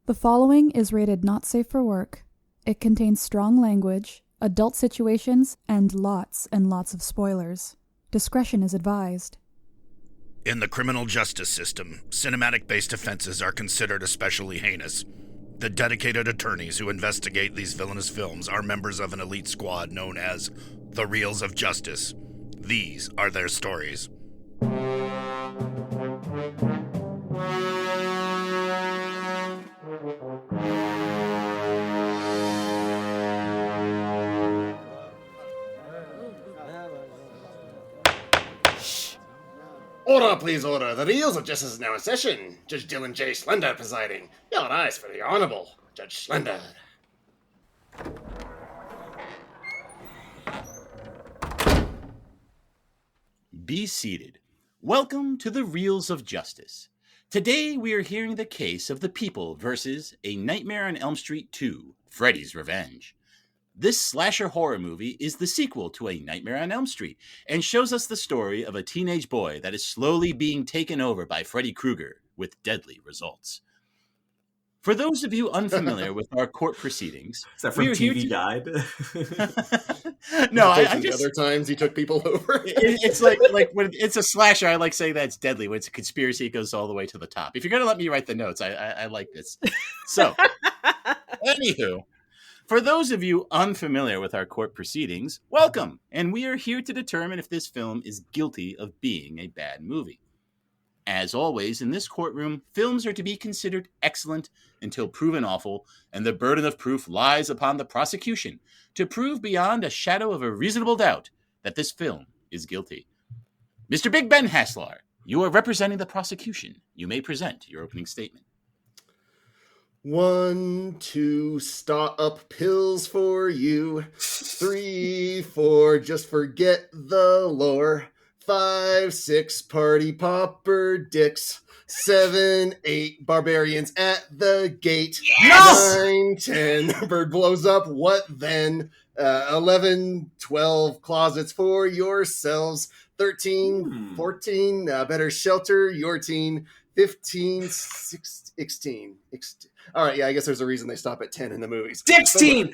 The following is rated not safe for work. It contains strong language, adult situations, and lots of spoilers. Discretion is advised. In the criminal justice system, cinematic-based offenses are considered especially heinous. The dedicated attorneys who investigate these villainous films are members of an elite squad known as the Reels of Justice. These are their stories. Order, please, order. The Reels of Justice is now in session. Judge Dylan J. Schlender presiding. Your eyes for the Honorable Judge Schlender. Be seated. Welcome to the Reels of Justice. Today we are hearing the case of the people versus A Nightmare on Elm Street 2, Freddy's Revenge. This slasher horror movie is the sequel to A Nightmare on Elm Street and shows us the story of a teenage boy that is slowly being taken over by Freddy Krueger with deadly results. For those of you unfamiliar with our court proceedings, is that from TV Guide? No, I just the other times he took people over. It's like when it's a slasher, I like saying that it's deadly. When it's a conspiracy, it goes all the way to the top. If you're gonna let me write the notes, I like this. So, anywho. For those of you unfamiliar with our court proceedings, welcome, and we are here to determine if this film is guilty of being a bad movie. As always, in this courtroom, films are to be considered excellent until proven awful, and the burden of proof lies upon the prosecution to prove beyond a shadow of a reasonable doubt that this film is guilty. Mr. Big Ben Haslar, you are representing the prosecution. You may present your opening statement. 1, 2, stop pills for you. 3, 4, just forget the lore. 5, 6, party popper dicks. 7, 8, barbarians at the gate. Yes! 9, 10, bird blows up, what then? 11, 12, closets for yourselves. 13, 14, better shelter your teen. 15, 16. All right, yeah, I guess there's a reason they stop at 10 in the movies. 16!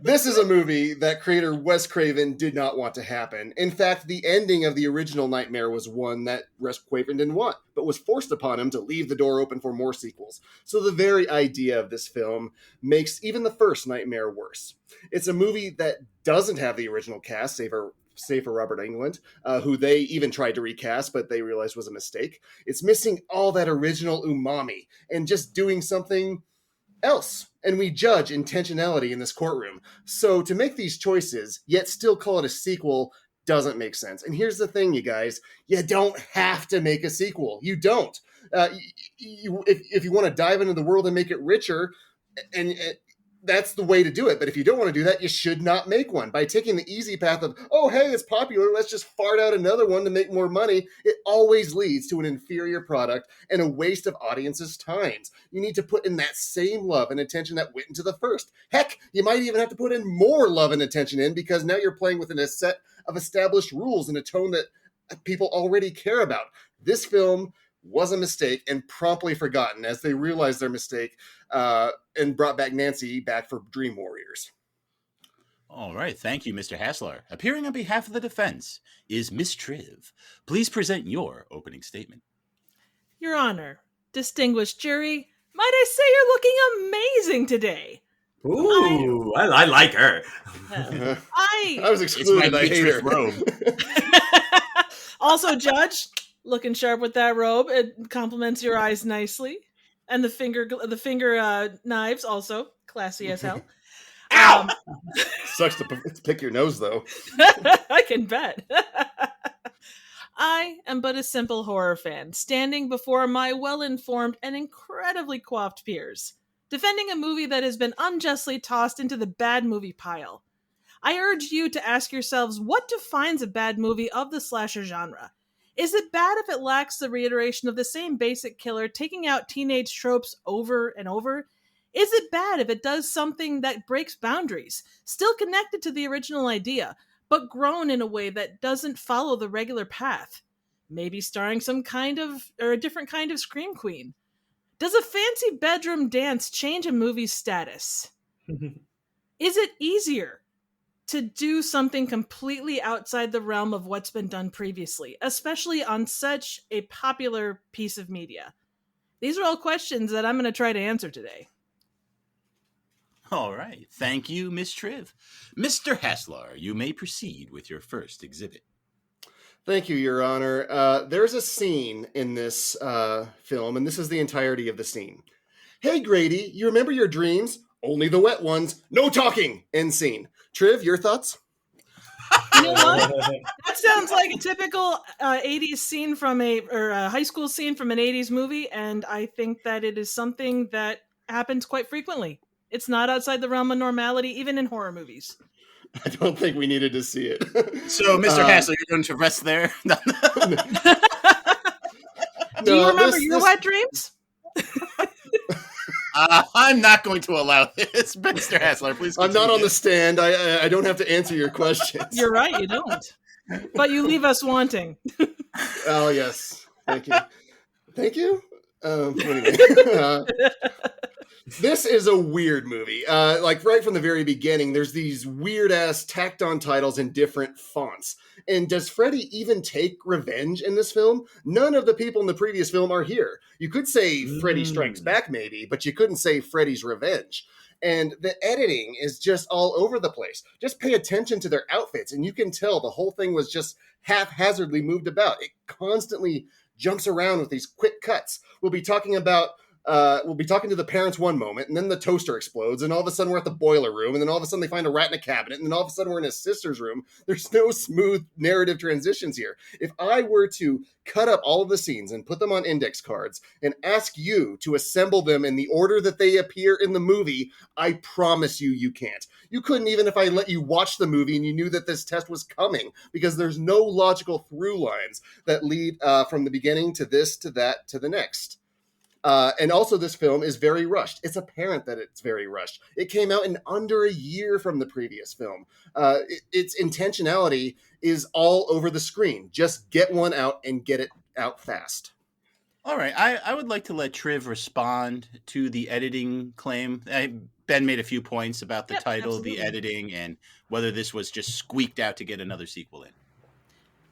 This is a movie that creator Wes Craven did not want to happen. In fact, the ending of the original Nightmare was one that Wes Craven didn't want, but was forced upon him to leave the door open for more sequels. So the very idea of this film makes even the first Nightmare worse. It's a movie that doesn't have the original cast, save for Robert Englund, who they even tried to recast, but they realized was a mistake. It's missing all that original umami and just doing something else. And we judge intentionality in this courtroom. So to make these choices, yet still call it a sequel, doesn't make sense. And here's the thing, you guys. You don't have to make a sequel. You don't. If you want to dive into the world and make it richer, and that's the way to do it. But if you don't want to do that, you should not make one. By taking the easy path of, oh, hey, it's popular, let's just fart out another one to make more money, it always leads to an inferior product and a waste of audiences' times. You need to put in that same love and attention that went into the first. Heck, you might even have to put in more love and attention in, because now you're playing within a set of established rules in a tone that people already care about. This film was a mistake and promptly forgotten as they realized their mistake and brought back Nancy back for Dream Warriors. All right. Thank you, Mr. Haslar. Appearing on behalf of the defense is Miss Triv. Please present your opening statement. Your Honor, distinguished jury, might I say you're looking amazing today. Ooh, I like her. I was excluded. I hate her. Robe. Also, Judge, looking sharp with that robe. It complements your eyes nicely. And the finger knives also. Classy as hell. Ow! Sucks to pick your nose, though. I can bet. I am but a simple horror fan, standing before my well-informed and incredibly coiffed peers, defending a movie that has been unjustly tossed into the bad movie pile. I urge you to ask yourselves what defines a bad movie of the slasher genre. Is it bad if it lacks the reiteration of the same basic killer taking out teenage tropes over and over? Is it bad if it does something that breaks boundaries, still connected to the original idea, but grown in a way that doesn't follow the regular path? Maybe starring a different kind of scream queen. Does a fancy bedroom dance change a movie's status? Is it easier to do something completely outside the realm of what's been done previously, especially on such a popular piece of media? These are all questions that I'm going to try to answer today. All right. Thank you, Miss Triv. Mr. Haslar, you may proceed with your first exhibit. Thank you, Your Honor. There's a scene in this film, and this is the entirety of the scene. Hey, Grady, you remember your dreams? Only the wet ones. No talking. End scene. Triv, your thoughts? You know what? That sounds like a typical 80s scene from a high school scene from an 80s movie, and I think that it is something that happens quite frequently. It's not outside the realm of normality, even in horror movies. I don't think we needed to see it. So, Mr. Haslar, you're going to rest there? Do you remember your wet dreams? I'm not going to allow this, Mr. Haslar. Please continue. I'm not on the stand. I don't have to answer your questions. You're right, you don't. But you leave us wanting. Oh, yes. Thank you. Thank you? Anyway. This is a weird movie. Like right from the very beginning, there's these weird-ass tacked-on titles in different fonts. And does Freddy even take revenge in this film? None of the people in the previous film are here. You could say Freddy Strikes Back, maybe, but you couldn't say Freddy's Revenge. And the editing is just all over the place. Just pay attention to their outfits, and you can tell the whole thing was just haphazardly moved about. It constantly jumps around with these quick cuts. We'll be talking to the parents one moment, and then the toaster explodes, and all of a sudden we're at the boiler room, and then all of a sudden they find a rat in a cabinet, and then all of a sudden we're in his sister's room. There's no smooth narrative transitions here. If I were to cut up all of the scenes and put them on index cards and ask you to assemble them in the order that they appear in the movie, I promise you can't. You couldn't even if I let you watch the movie and you knew that this test was coming, because there's no logical through lines that lead from the beginning to this, to that, to the next. And also this film is very rushed. It's apparent that it's very rushed. It came out in under a year from the previous film. Its intentionality is all over the screen. Just get one out and get it out fast. All right. I would like to let Triv respond to the editing claim. Ben made a few points about the title, absolutely, the editing, and whether this was just squeaked out to get another sequel in.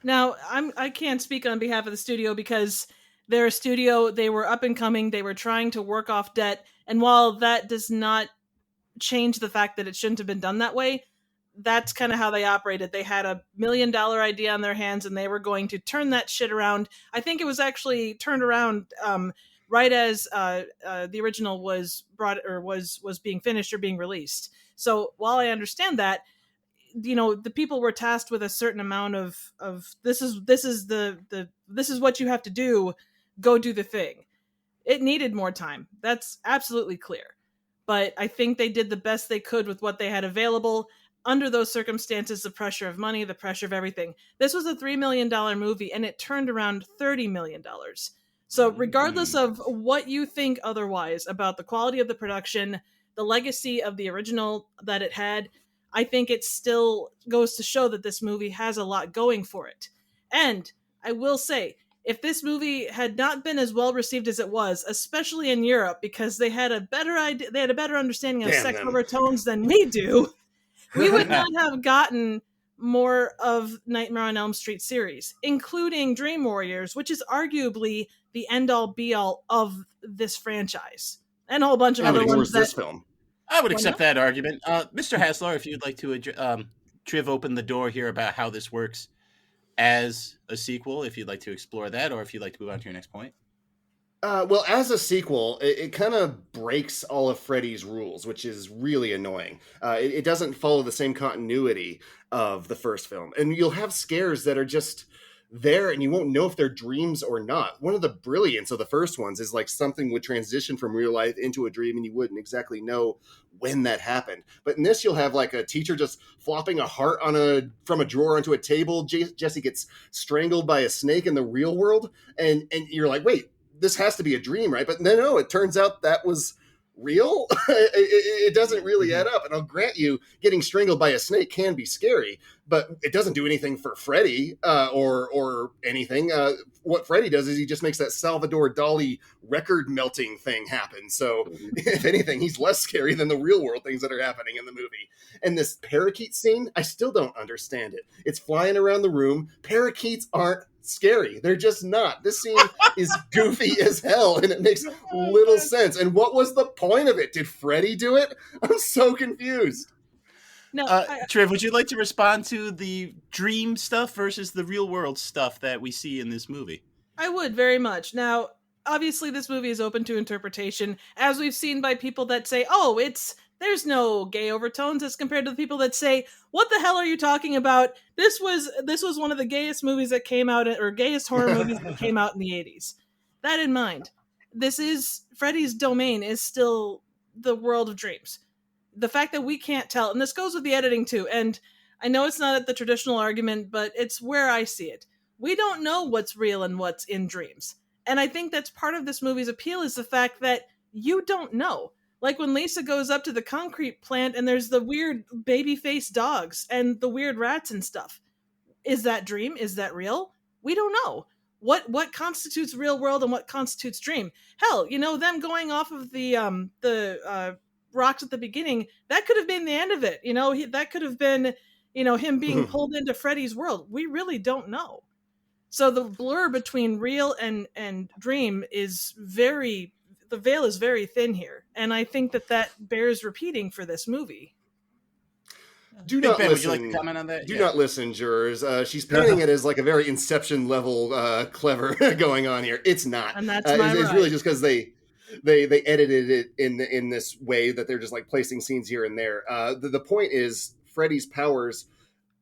Now, I can't speak on behalf of the studio because they're a studio, they were up and coming, they were trying to work off debt, and while that does not change the fact that it shouldn't have been done that way, that's kind of how they operated. They had $1 million idea on their hands, and they were going to turn that shit around. I think it was actually turned around right as the original was brought or was being finished or being released. So while I understand that, you know, the people were tasked with a certain amount of this is what you have to do. Go do the thing. It needed more time. That's absolutely clear. But I think they did the best they could with what they had available under those circumstances, the pressure of money, the pressure of everything. This was a $3 million movie, and it turned around $30 million. So regardless of what you think otherwise about the quality of the production, the legacy of the original that it had, I think it still goes to show that this movie has a lot going for it. And I will say, if this movie had not been as well received as it was, especially in Europe, because they had a better idea, they had a better understanding of sex overtones than we do, we would not have gotten more of Nightmare on Elm Street series, including Dream Warriors, which is arguably the end-all be-all of this franchise, and a whole bunch of other ones. This film. I would accept that argument. Mr. Haslar, if you'd like to Triv open the door here about how this works as a sequel, if you'd like to explore that, or if you'd like to move on to your next point. Well, as a sequel, it kind of breaks all of Freddy's rules, which is really annoying. It doesn't follow the same continuity of the first film. And you'll have scares that are just there, and you won't know if they're dreams or not. One of the brilliance of the first ones is like something would transition from real life into a dream, and you wouldn't exactly know when that happened. But in this, you'll have like a teacher just flopping a heart from a drawer onto a table. Jesse gets strangled by a snake in the real world, and you're like, wait, this has to be a dream, right? But no, it turns out that was real. It doesn't really add up. And I'll grant you, getting strangled by a snake can be scary, but it doesn't do anything for Freddy or anything. What Freddy does is he just makes that Salvador Dali record melting thing happen. So if anything, he's less scary than the real world things that are happening in the movie. And this parakeet scene, I still don't understand it. It's flying around the room. Parakeets aren't scary. They're just not. This scene is goofy as hell, and it makes little sense. And what was the point of it? Did Freddy do it? I'm so confused. No, Triv, would you like to respond to the dream stuff versus the real world stuff that we see in this movie? I would very much. Now, obviously, this movie is open to interpretation, as we've seen by people that say, "Oh, there's no gay overtones," as compared to the people that say, "What the hell are you talking about? This was one of the gayest movies that came out, or gayest horror movies that came out in the 80s." That in mind, Freddy's domain is still the world of dreams. The fact that we can't tell, and this goes with the editing too, and I know it's not the traditional argument, but it's where I see it. We don't know what's real and what's in dreams. And I think that's part of this movie's appeal, is the fact that you don't know. Like when Lisa goes up to the concrete plant and there's the weird baby-faced dogs and the weird rats and stuff. Is that dream? Is that real? We don't know. What constitutes real world and what constitutes dream? Hell, them going off of the rocks at the beginning, that could have been the end of it. That could have been, him being pulled into Freddy's world. We really don't know. So the blur between real and dream is the veil is very thin here. And I think that bears repeating for this movie. Do not Ben, listen. would you like to comment on that? Do not listen, jurors. She's painting it as like a very Inception level clever going on here. It's not. And that's it's really just because they edited it in this way that they're just like placing scenes here and there. The point is Freddy's powers,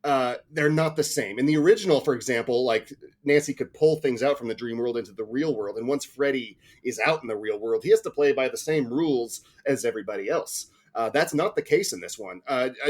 they're not the same. In the original, for example, like Nancy could pull things out from the dream world into the real world. And once Freddy is out in the real world, he has to play by the same rules as everybody else. That's not the case in this one.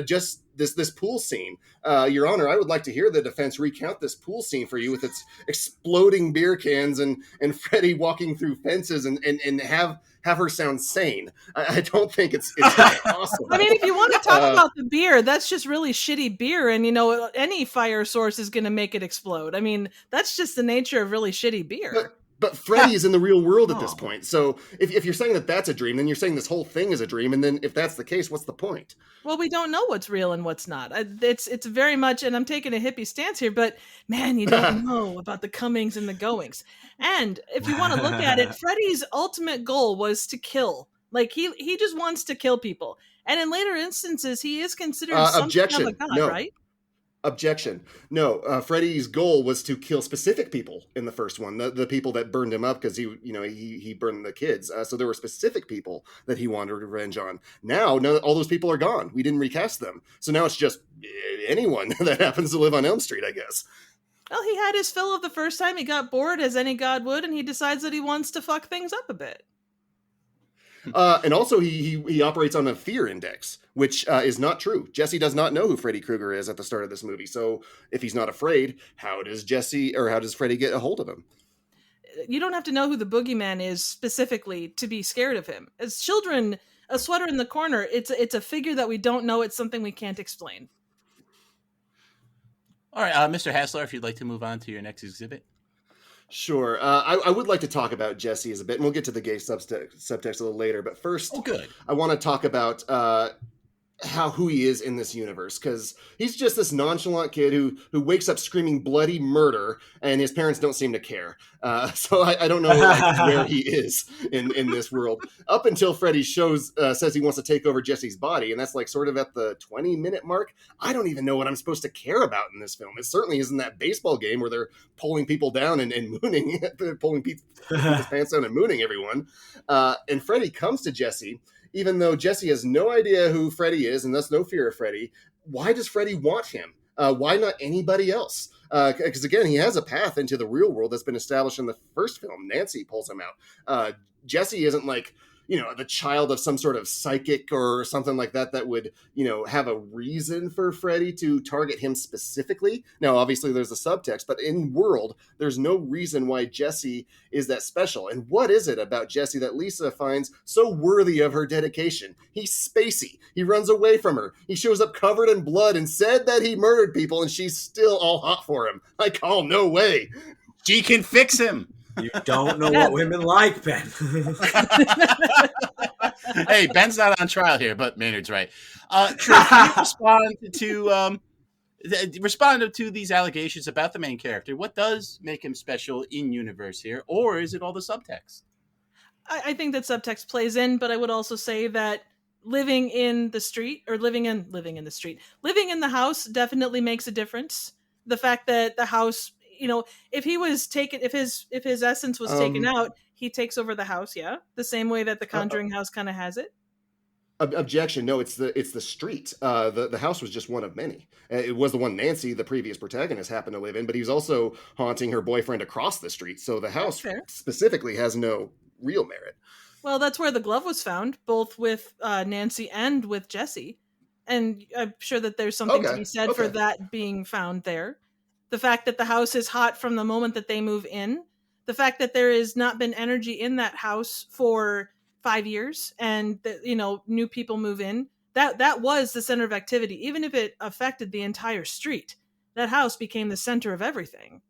Just this pool scene. Your Honor, I would like to hear the defense recount this pool scene for you with its exploding beer cans and Freddy walking through fences and have her sound sane. I don't think it's possible. I mean, if you want to talk about the beer, that's just really shitty beer. And, any fire source is going to make it explode. I mean, that's just the nature of really shitty beer. But Freddy is in the real world at this point. So if you're saying that that's a dream, then you're saying this whole thing is a dream. And then if that's the case, what's the point? Well, we don't know what's real and what's not. It's very much, and I'm taking a hippie stance here, but man, you don't know about the comings and the goings. And if you want to look at it, Freddy's ultimate goal was to kill. Like he just wants to kill people. And in later instances, he is considered something of a god, right? Objection. No, Freddy's goal was to kill specific people in the first one, the people that burned him up because he burned the kids. So there were specific people that he wanted revenge on. Now, all those people are gone. We didn't recast them. So now it's just anyone that happens to live on Elm Street, I guess. Well, he had his fill of the first time. He got bored, as any god would, and he decides that he wants to fuck things up a bit. And also, he operates on a fear index, which is not true. Jesse does not know who Freddy Krueger is at the start of this movie. So if he's not afraid, how does Freddy get a hold of him? You don't have to know who the boogeyman is specifically to be scared of him. As children, a sweater in the corner, it's a figure that we don't know. It's something we can't explain. All right, Mr. Haslar, if you'd like to move on to your next exhibit. Sure. I would like to talk about Jesse as a bit, and we'll get to the gay subtext a little later. But first, I want to talk about who he is in this universe, because he's just this nonchalant kid who wakes up screaming bloody murder, and his parents don't seem to care. So I don't know where he is in this world. Up until Freddy says he wants to take over Jesse's body, and that's like sort of at the 20-minute mark. I don't even know what I'm supposed to care about in this film. It certainly isn't that baseball game where they're pulling people down and mooning, pulling people's pants down and mooning everyone. And Freddy comes to Jesse, even though Jesse has no idea who Freddy is and thus no fear of Freddy. Why does Freddy want him? Why not anybody else? Because again, he has a path into the real world that's been established in the first film. Nancy pulls him out. Jesse isn't like, the child of some sort of psychic or something like that would, have a reason for Freddy to target him specifically. Now, obviously there's a subtext, but in world, there's no reason why Jesse is that special. And what is it about Jesse that Lisa finds so worthy of her dedication? He's spacey. He runs away from her. He shows up covered in blood and said that he murdered people, and she's still all hot for him. I call no way. She can fix him. You don't know what women like, Ben. Hey, Ben's not on trial here, but Maynard's right. Triv, can you respond to these allegations about the main character? What does make him special in universe here, or is it all the subtext? I think that subtext plays in, but I would also say that living in the house definitely makes a difference. The fact that the house, if his essence was taken out, he takes over the house. Yeah. The same way that the Conjuring house kind of has it. Objection. No, it's the street. The house was just one of many. It was the one Nancy, the previous protagonist, happened to live in, but he was also haunting her boyfriend across the street. So the house specifically has no real merit. Well, that's where the glove was found, both with Nancy and with Jesse. And I'm sure that there's something to be said for that being found there. The fact that the house is hot from the moment that they move in. The fact that there has not been energy in that house for 5 years and that, new people move in. That was the center of activity. Even if it affected the entire street, that house became the center of everything.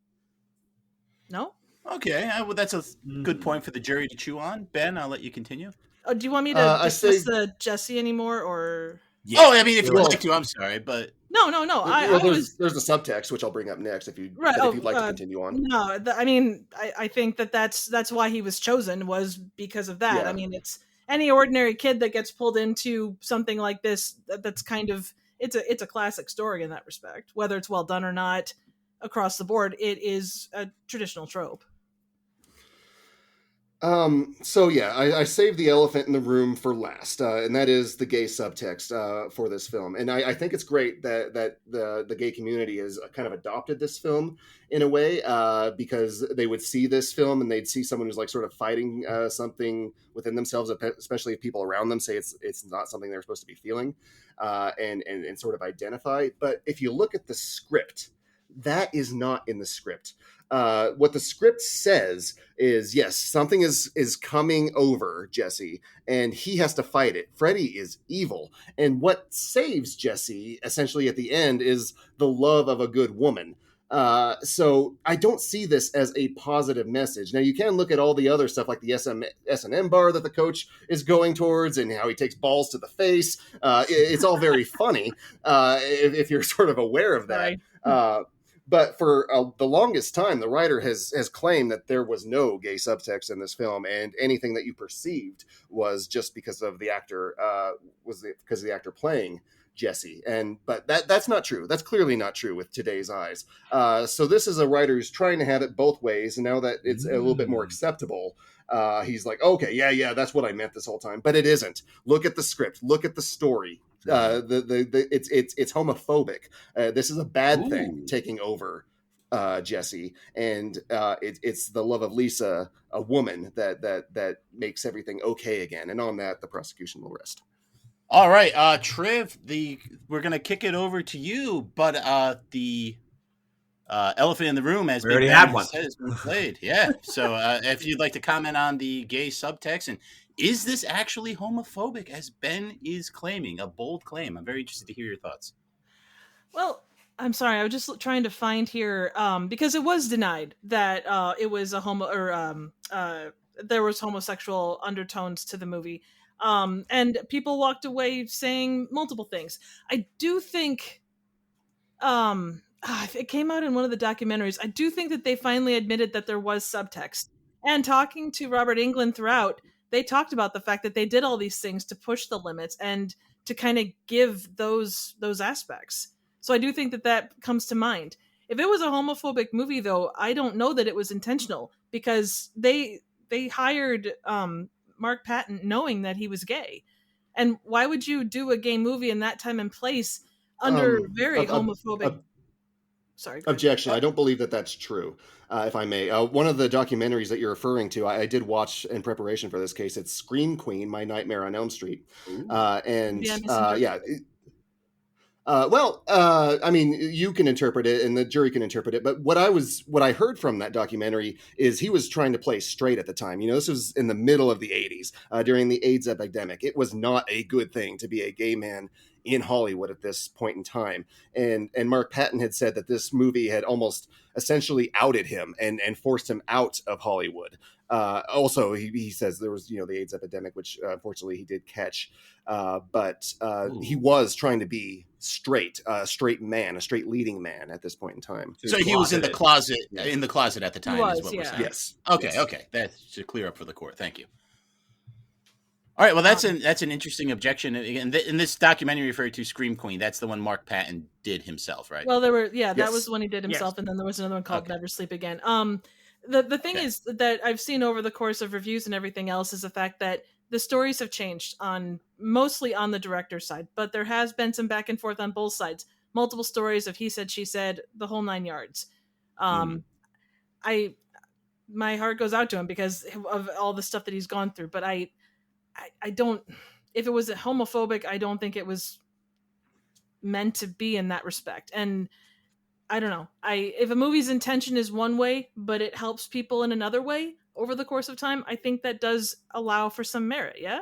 No? Okay, well, that's a good point for the jury to chew on. Ben, I'll let you continue. Do you want me to discuss the Jesse anymore, or? Yeah. Oh, I mean, if you'd like to, I'm sorry, but no. There's a subtext which I'll bring up next if you'd like to continue on. No, I think that's why he was chosen, was because of that. Yeah. I mean, it's any ordinary kid that gets pulled into something like this. That's kind of it's a classic story in that respect. Whether it's well done or not, across the board, it is a traditional trope. So yeah, I saved the elephant in the room for last, and that is the gay subtext for this film. And I think it's great that the gay community has kind of adopted this film in a way, because they would see this film and they'd see someone who's like sort of fighting something within themselves, especially if people around them say it's not something they're supposed to be feeling, and sort of identify. But if you look at the script, that is not in the script. What the script says is, yes, something is coming over Jesse and he has to fight it. Freddy is evil. And what saves Jesse essentially at the end is the love of a good woman. So I don't see this as a positive message. Now you can look at all the other stuff like the S&M bar that the coach is going towards and how he takes balls to the face. It's all very funny, if you're sort of aware of that. Right. But for the longest time, the writer has claimed that there was no gay subtext in this film, and anything that you perceived was just because of the actor, because of the actor playing Jesse. But that's not true. That's clearly not true with today's eyes. So this is a writer who's trying to have it both ways, and now that it's a little bit more acceptable, he's like, okay, yeah, that's what I meant this whole time. But it isn't. Look at the script. Look at the story. It's homophobic. This is a bad thing taking over Jesse, and it's the love of Lisa, a woman, that makes everything okay again. And on that, the prosecution will rest. All right, Triv, we're gonna kick it over to you, but the elephant in the room, as we already had one, has been played. Yeah. So if you'd like to comment on the gay subtext, and is this actually homophobic, as Ben is claiming, a bold claim? I'm very interested to hear your thoughts. Well, I'm sorry, I was just trying to find here, because it was denied that it was a there was homosexual undertones to the movie, and people walked away saying multiple things. I do think, it came out in one of the documentaries. I do think that they finally admitted that there was subtext. And talking to Robert Englund throughout, they talked about the fact that they did all these things to push the limits and to kind of give those aspects. So I do think that comes to mind. If it was a homophobic movie, though, I don't know that it was intentional, because they hired Mark Patton knowing that he was gay. And why would you do a gay movie in that time and place under very homophobic? Sorry. Go ahead. Objection. I don't believe that that's true, if I may. One of the documentaries that you're referring to, I did watch in preparation for this case. It's Scream Queen, My Nightmare on Elm Street. Yeah. I mean, you can interpret it and the jury can interpret it, but what I heard from that documentary is he was trying to play straight at the time. You know, this was in the middle of the 80s, during the AIDS epidemic. It was not a good thing to be a gay man in Hollywood at this point in time. And Mark Patton had said that this movie had almost essentially outed him and forced him out of Hollywood. Also, he says there was, the AIDS epidemic, which unfortunately he did catch. But he was trying to be a straight man, a straight leading man at this point in time. So he was in the closet, at the time. Was, is what yeah. we're saying. Yes. Okay. That should clear up for the court. Thank you. All right. Well, that's an interesting objection. And in this documentary you referred to, Scream Queen, that's the one Mark Patton did himself, right? Well, that Yes. was the one he did himself, Yes. and then there was another one called Okay. Never Sleep Again. The thing is that I've seen over the course of reviews and everything else is the fact that the stories have changed mostly on the director's side, but there has been some back and forth on both sides. Multiple stories of he said, she said, the whole 9 yards. My heart goes out to him because of all the stuff that he's gone through, but I don't, if it was homophobic, I don't think it was meant to be in that respect. And I don't know. If a movie's intention is one way, but it helps people in another way over the course of time, I think that does allow for some merit. Yeah.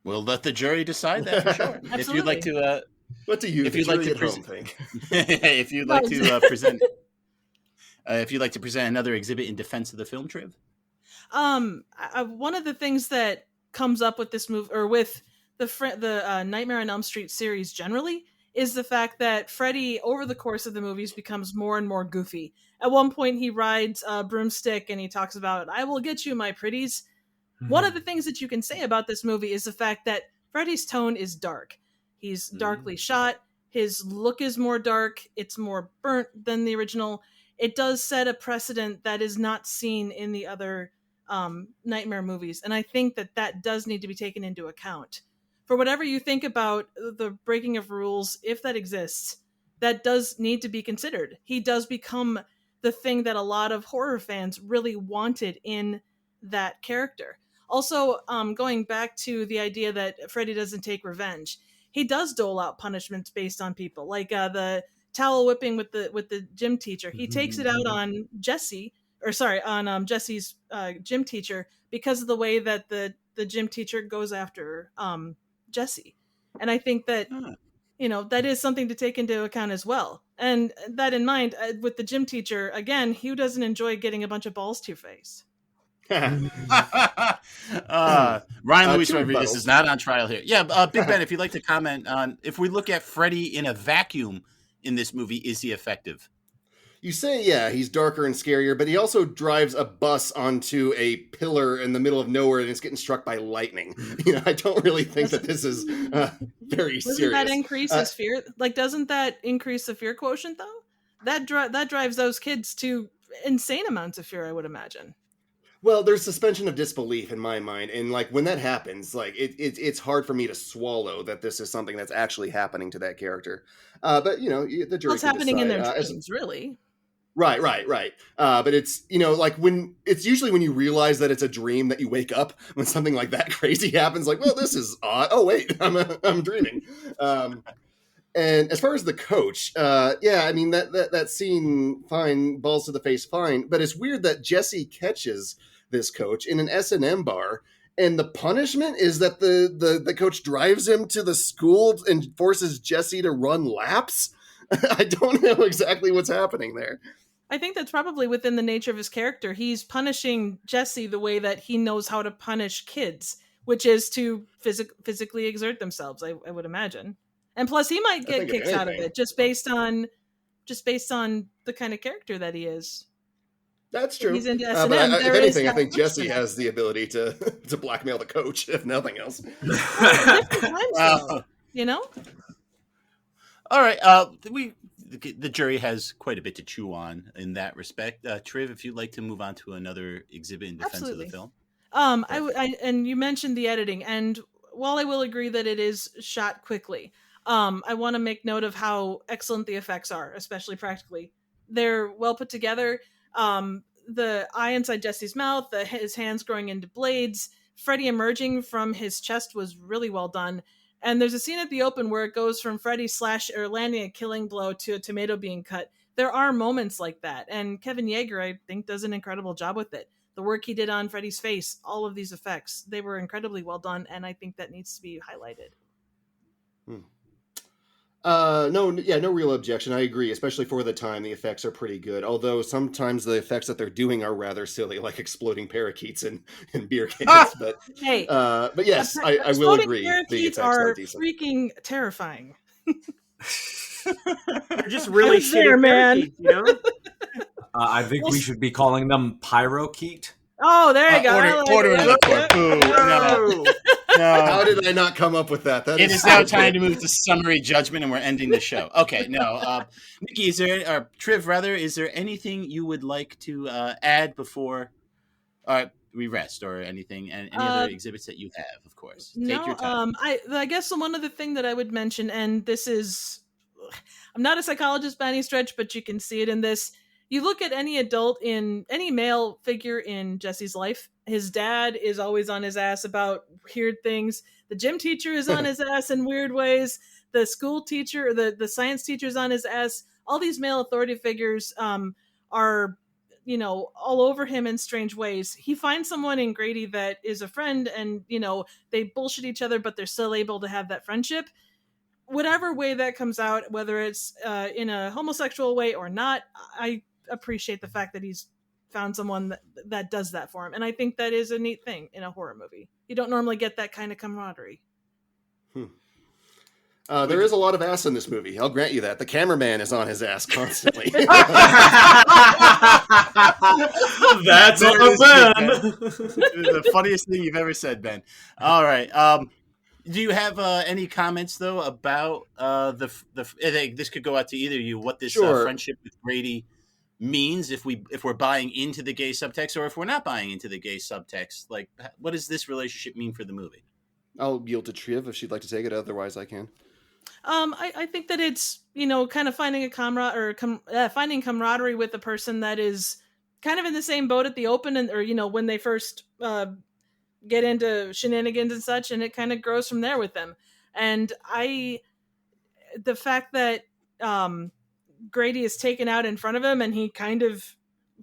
We'll let the jury decide that for sure. If you'd like to, What do you, if you'd like to think? if you'd like to present, if you'd like to present another exhibit in defense of the film, Triv. One of the things that comes up with this movie, or with the Nightmare on Elm Street series generally, is the fact that Freddy, over the course of the movies, becomes more and more goofy. At one point, he rides a broomstick and he talks about, "I will get you, my pretties." Mm-hmm. One of the things that you can say about this movie is the fact that Freddy's tone is dark. He's darkly shot. His look is more dark. It's more burnt than the original. It does set a precedent that is not seen in the other Nightmare movies. And I think that does need to be taken into account. For whatever you think about the breaking of rules, if that exists, that does need to be considered. He does become the thing that a lot of horror fans really wanted in that character. Also, going back to the idea that Freddy doesn't take revenge, he does dole out punishments based on people, like the towel whipping with the gym teacher. He takes it out on Jesse's gym teacher because of the way that the gym teacher goes after Jesse. And I think that, that is something to take into account as well. And that in mind, with the gym teacher, again, who doesn't enjoy getting a bunch of balls to your face? Ryan Luis Rodriguez is not on trial here. Yeah, Big Ben, if you'd like to comment on, if we look at Freddy in a vacuum in this movie, is he effective? You say, yeah, he's darker and scarier, but he also drives a bus onto a pillar in the middle of nowhere and it's getting struck by lightning. I don't really think that this is very serious. Doesn't that increase his fear? Doesn't that increase the fear quotient, though? That drives those kids to insane amounts of fear, I would imagine. Well, there's suspension of disbelief in my mind, and when that happens, it's hard for me to swallow that this is something that's actually happening to that character. But the jury. What's happening in their dreams, really? Right. But it's when it's usually when you realize that it's a dream that you wake up when something like that crazy happens. Well, this is odd. Oh wait, I'm dreaming. And as far as the coach, that scene, fine, balls to the face, fine. But it's weird that Jesse catches this coach in an S&M bar, and the punishment is that the coach drives him to the school and forces Jesse to run laps. I don't know exactly what's happening there. I think that's probably within the nature of his character. He's punishing Jesse the way that he knows how to punish kids, which is to physically exert themselves, I would imagine. And plus, he might get kicks out of it just based on the kind of character that he is. That's true. He's into S&M. But if anything, I think Jesse has the ability to blackmail the coach, if nothing else. All right. The jury has quite a bit to chew on in that respect. Triv, if you'd like to move on to another exhibit in defense of the film. And you mentioned the editing, and while I will agree that it is shot quickly, I want to make note of how excellent the effects are, especially practically. They're well put together. The eye inside Jesse's mouth, his hands growing into blades, Freddy emerging from his chest was really well done. And there's a scene at the open where it goes from Freddy landing a killing blow to a tomato being cut. There are moments like that. And Kevin Yeager, I think, does an incredible job with it. The work he did on Freddy's face, all of these effects, they were incredibly well done. And I think that needs to be highlighted. No real objection. I agree, especially for the time. The effects are pretty good, although sometimes the effects that they're doing are rather silly, like exploding parakeets and beer cans. But hey, but yes, I will agree. The effects are decent. freaking terrifying. They're just really shitty there, man. parakeets, you know? I think we should be calling them pyrokeet. Oh, there you go. Order of the court. Boo, no. How did I not come up with that? It is now time to move to summary judgment, and we're ending the show. Okay, no. Nikki, Triv, rather, is there anything you would like to add before we rest or anything? And any other exhibits that you have, of course. Take your time. I guess the one other thing that I would mention, and this is, I'm not a psychologist by any stretch, but you can see it in this. You look at any any male figure in Jesse's life, his dad is always on his ass about weird things. The gym teacher is on his ass in weird ways. The school teacher, the science teacher is on his ass. All these male authority figures are, all over him in strange ways. He finds someone in Grady that is a friend, and, they bullshit each other, but they're still able to have that friendship. Whatever way that comes out, whether it's in a homosexual way or not, I appreciate the fact that he's found someone that does that for him. And I think that is a neat thing in a horror movie. You don't normally get that kind of camaraderie. There is a lot of ass in this movie. I'll grant you that. The cameraman is on his ass constantly. That's on Ben. The funniest thing you've ever said, Ben. All right. Do you have any comments though about I think this could go out to either of you? What this friendship with Grady means if we're buying into the gay subtext, or if we're not buying into the gay subtext? Like, what does this relationship mean for the movie? I'll yield to Triv if she'd like to take it. Otherwise, I can. I think that it's kind of finding a finding camaraderie with a person that is kind of in the same boat at the open, or when they first get into shenanigans and such, and it kind of grows from there with them. And the fact that Grady is taken out in front of him, and he kind of,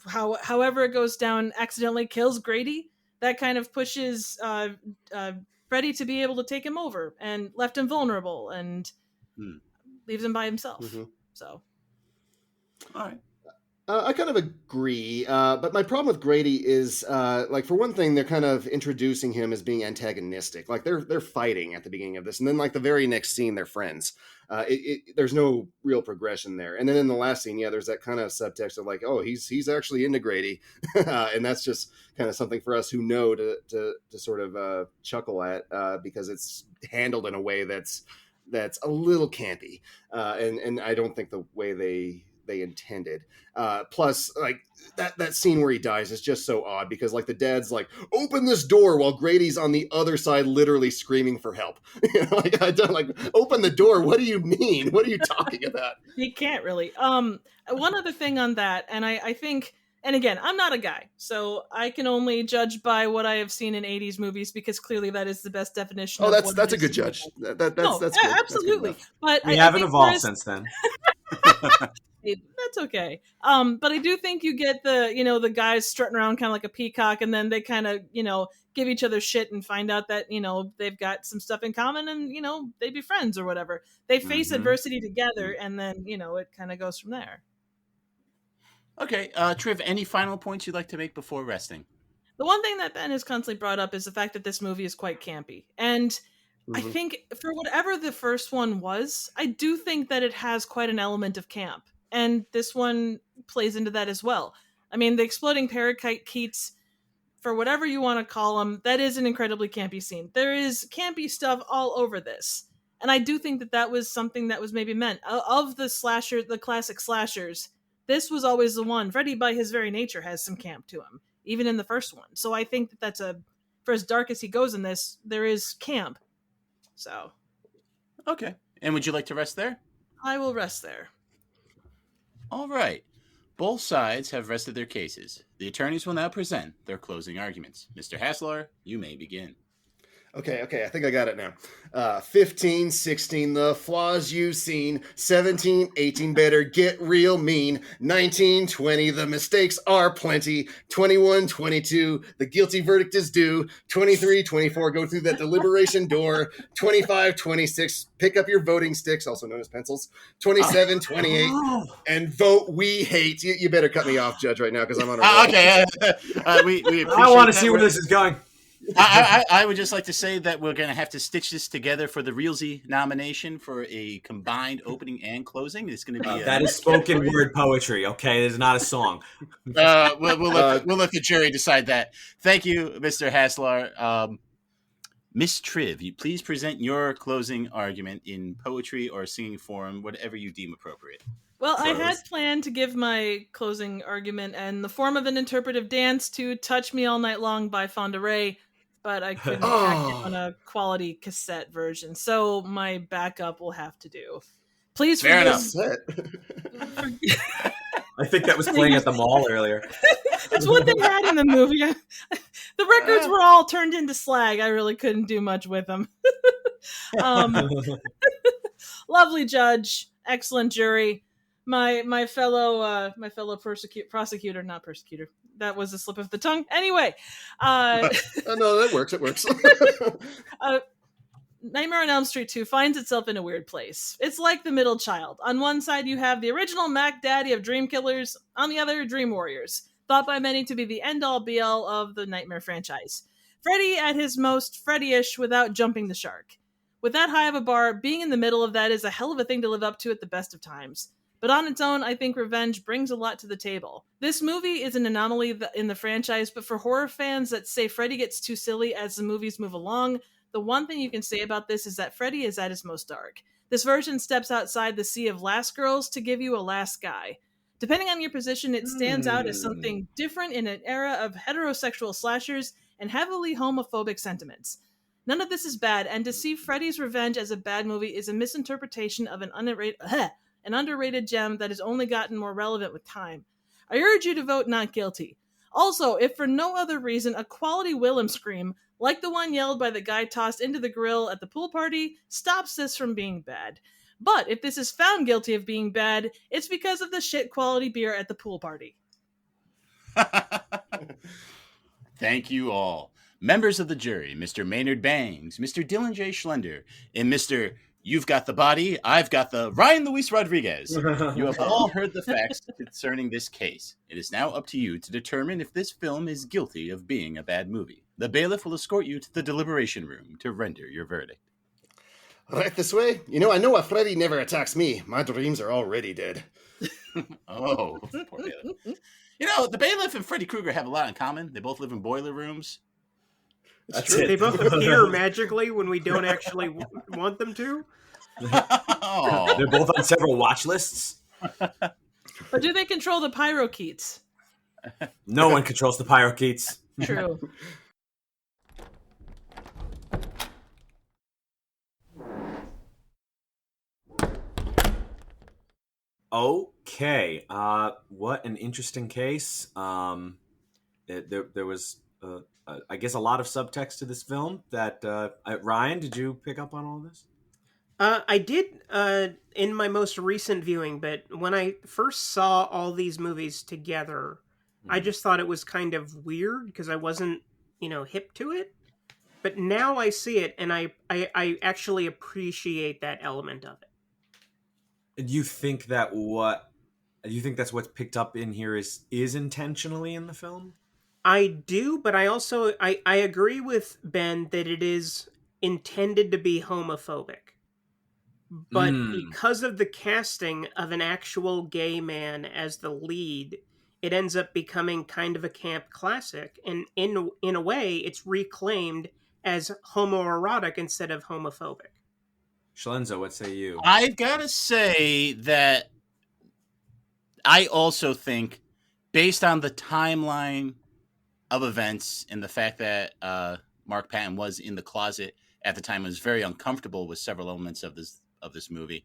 however it goes down, accidentally kills Grady, that kind of pushes Freddy to be able to take him over, and left him vulnerable, and leaves him by himself. Mm-hmm. So, all right. I kind of agree, but my problem with Grady is, for one thing, they're kind of introducing him as being antagonistic. Like, they're fighting at the beginning of this, and then, the very next scene, they're friends. There's no real progression there. And then in the last scene, there's that kind of subtext of oh, he's actually into Grady, and that's just kind of something for us who know to sort of chuckle at, because it's handled in a way that's a little campy, and I don't think the way they intended. Plus, that scene where he dies is just so odd, because the dad's open this door while Grady's on the other side literally screaming for help. I don't open the door. What do you mean? What are you talking about? He can't really. One other thing on that, and I think, and again, I'm not a guy, so I can only judge by what I have seen in 80s movies, because clearly that is the best definition. Oh, that's a good judge. That's good. Absolutely. That's but we haven't evolved since then. That's okay. But I do think you get the guys strutting around kind of like a peacock, and then they kind of, give each other shit and find out that, they've got some stuff in common, and, they be friends or whatever. They face adversity together, and then, it kind of goes from there. Okay. Triv, any final points you'd like to make before resting? The one thing that Ben has constantly brought up is the fact that this movie is quite campy. And I think for whatever the first one was, I do think that it has quite an element of camp. And this one plays into that as well. I mean, the exploding parakeets, for whatever you want to call them, that is an incredibly campy scene. There is campy stuff all over this. And I do think that was something that was maybe meant. Of the classic slashers, this was always the one. Freddy, by his very nature, has some camp to him, even in the first one. So I think that's for as dark as he goes in this, there is camp. So. Okay. And would you like to rest there? I will rest there. All right. Both sides have rested their cases. The attorneys will now present their closing arguments. Mr. Haslar, you may begin. Okay, I think I got it now. 15, 16, the flaws you've seen. 17, 18, better get real mean. 19, 20, the mistakes are plenty. 21, 22, the guilty verdict is due. 23, 24, go through that deliberation door. 25, 26, pick up your voting sticks, also known as pencils. 27, 28, and vote we hate. You better cut me off, Judge, right now, because I'm on a roll. Okay. We appreciate I want to that. see where this is going. I would just like to say that we're going to have to stitch this together for the Realsy nomination for a combined opening and closing. It's going to be That is spoken word poetry, okay? It is not a song. We'll let the jury decide that. Thank you, Mr. Haslar. Miss Triv, you please present your closing argument in poetry or singing form, whatever you deem appropriate. Well, I had planned to give my closing argument in the form of an interpretive dance to Touch Me All Night Long by Fonda Rae, but I couldn't hack it on a quality cassette version, so my backup will have to do. Please Fair forgive. I think that was playing at the mall earlier. That's what they had in the movie. The records were all turned into slag. I really couldn't do much with them. Lovely judge, excellent jury. My fellow prosecutor, not persecutor. That was a slip of the tongue. Anyway, no, that works. It works. Nightmare on Elm Street 2 finds itself in a weird place. It's like the middle child. On one side, you have the original Mac Daddy of Dream Killers. On the other, Dream Warriors, thought by many to be the end-all be-all of the Nightmare franchise. Freddy at his most Freddy-ish without jumping the shark. With that high of a bar, being in the middle of that is a hell of a thing to live up to at the best of times. But on its own, I think Revenge brings a lot to the table. This movie is an anomaly in the franchise, but for horror fans that say Freddy gets too silly as the movies move along, the one thing you can say about this is that Freddy is at his most dark. This version steps outside the sea of Last Girls to give you a Last Guy. Depending on your position, it stands out as something different in an era of heterosexual slashers and heavily homophobic sentiments. None of this is bad, and to see Freddy's Revenge as a bad movie is a misinterpretation of an underrated gem that has only gotten more relevant with time. I urge you to vote not guilty. Also, if for no other reason, a quality Willem scream, like the one yelled by the guy tossed into the grill at the pool party, stops this from being bad. But if this is found guilty of being bad, it's because of the shit quality beer at the pool party. Thank you all. Members of the jury, Mr. Maynard Bangs, Mr. Dylan J. Schlender, and Mr. You've Got the Body, I've Got the Ryan Luis Rodriguez. You have all heard the facts concerning this case. It is now up to you to determine if this film is guilty of being a bad movie. The bailiff will escort you to the deliberation room to render your verdict. Right this way? I know a Freddy never attacks me. My dreams are already dead. Oh, poor bailiff. The bailiff and Freddy Krueger have a lot in common. They both live in boiler rooms. That's true. They both appear magically when we don't actually want them to. Oh. They're both on several watch lists. But do they control the pyrokeets? No one controls the pyrokeets. True. Okay. What an interesting case. There was, I guess, a lot of subtext to this film. That Ryan, did you pick up on all this? I did in my most recent viewing, but when I first saw all these movies together, I just thought it was kind of weird because I wasn't, hip to it. But now I see it, and I actually appreciate that element of it. Do you think that's what's picked up in here is intentionally in the film? I do, but I also I agree with Ben that it is intended to be homophobic. But because of the casting of an actual gay man as the lead, it ends up becoming kind of a camp classic. And in a way, it's reclaimed as homoerotic instead of homophobic. Schlenzo, what say you? I've got to say that I also think, based on the timeline of events and the fact that Mark Patton was in the closet at the time, was very uncomfortable with several elements of of this movie.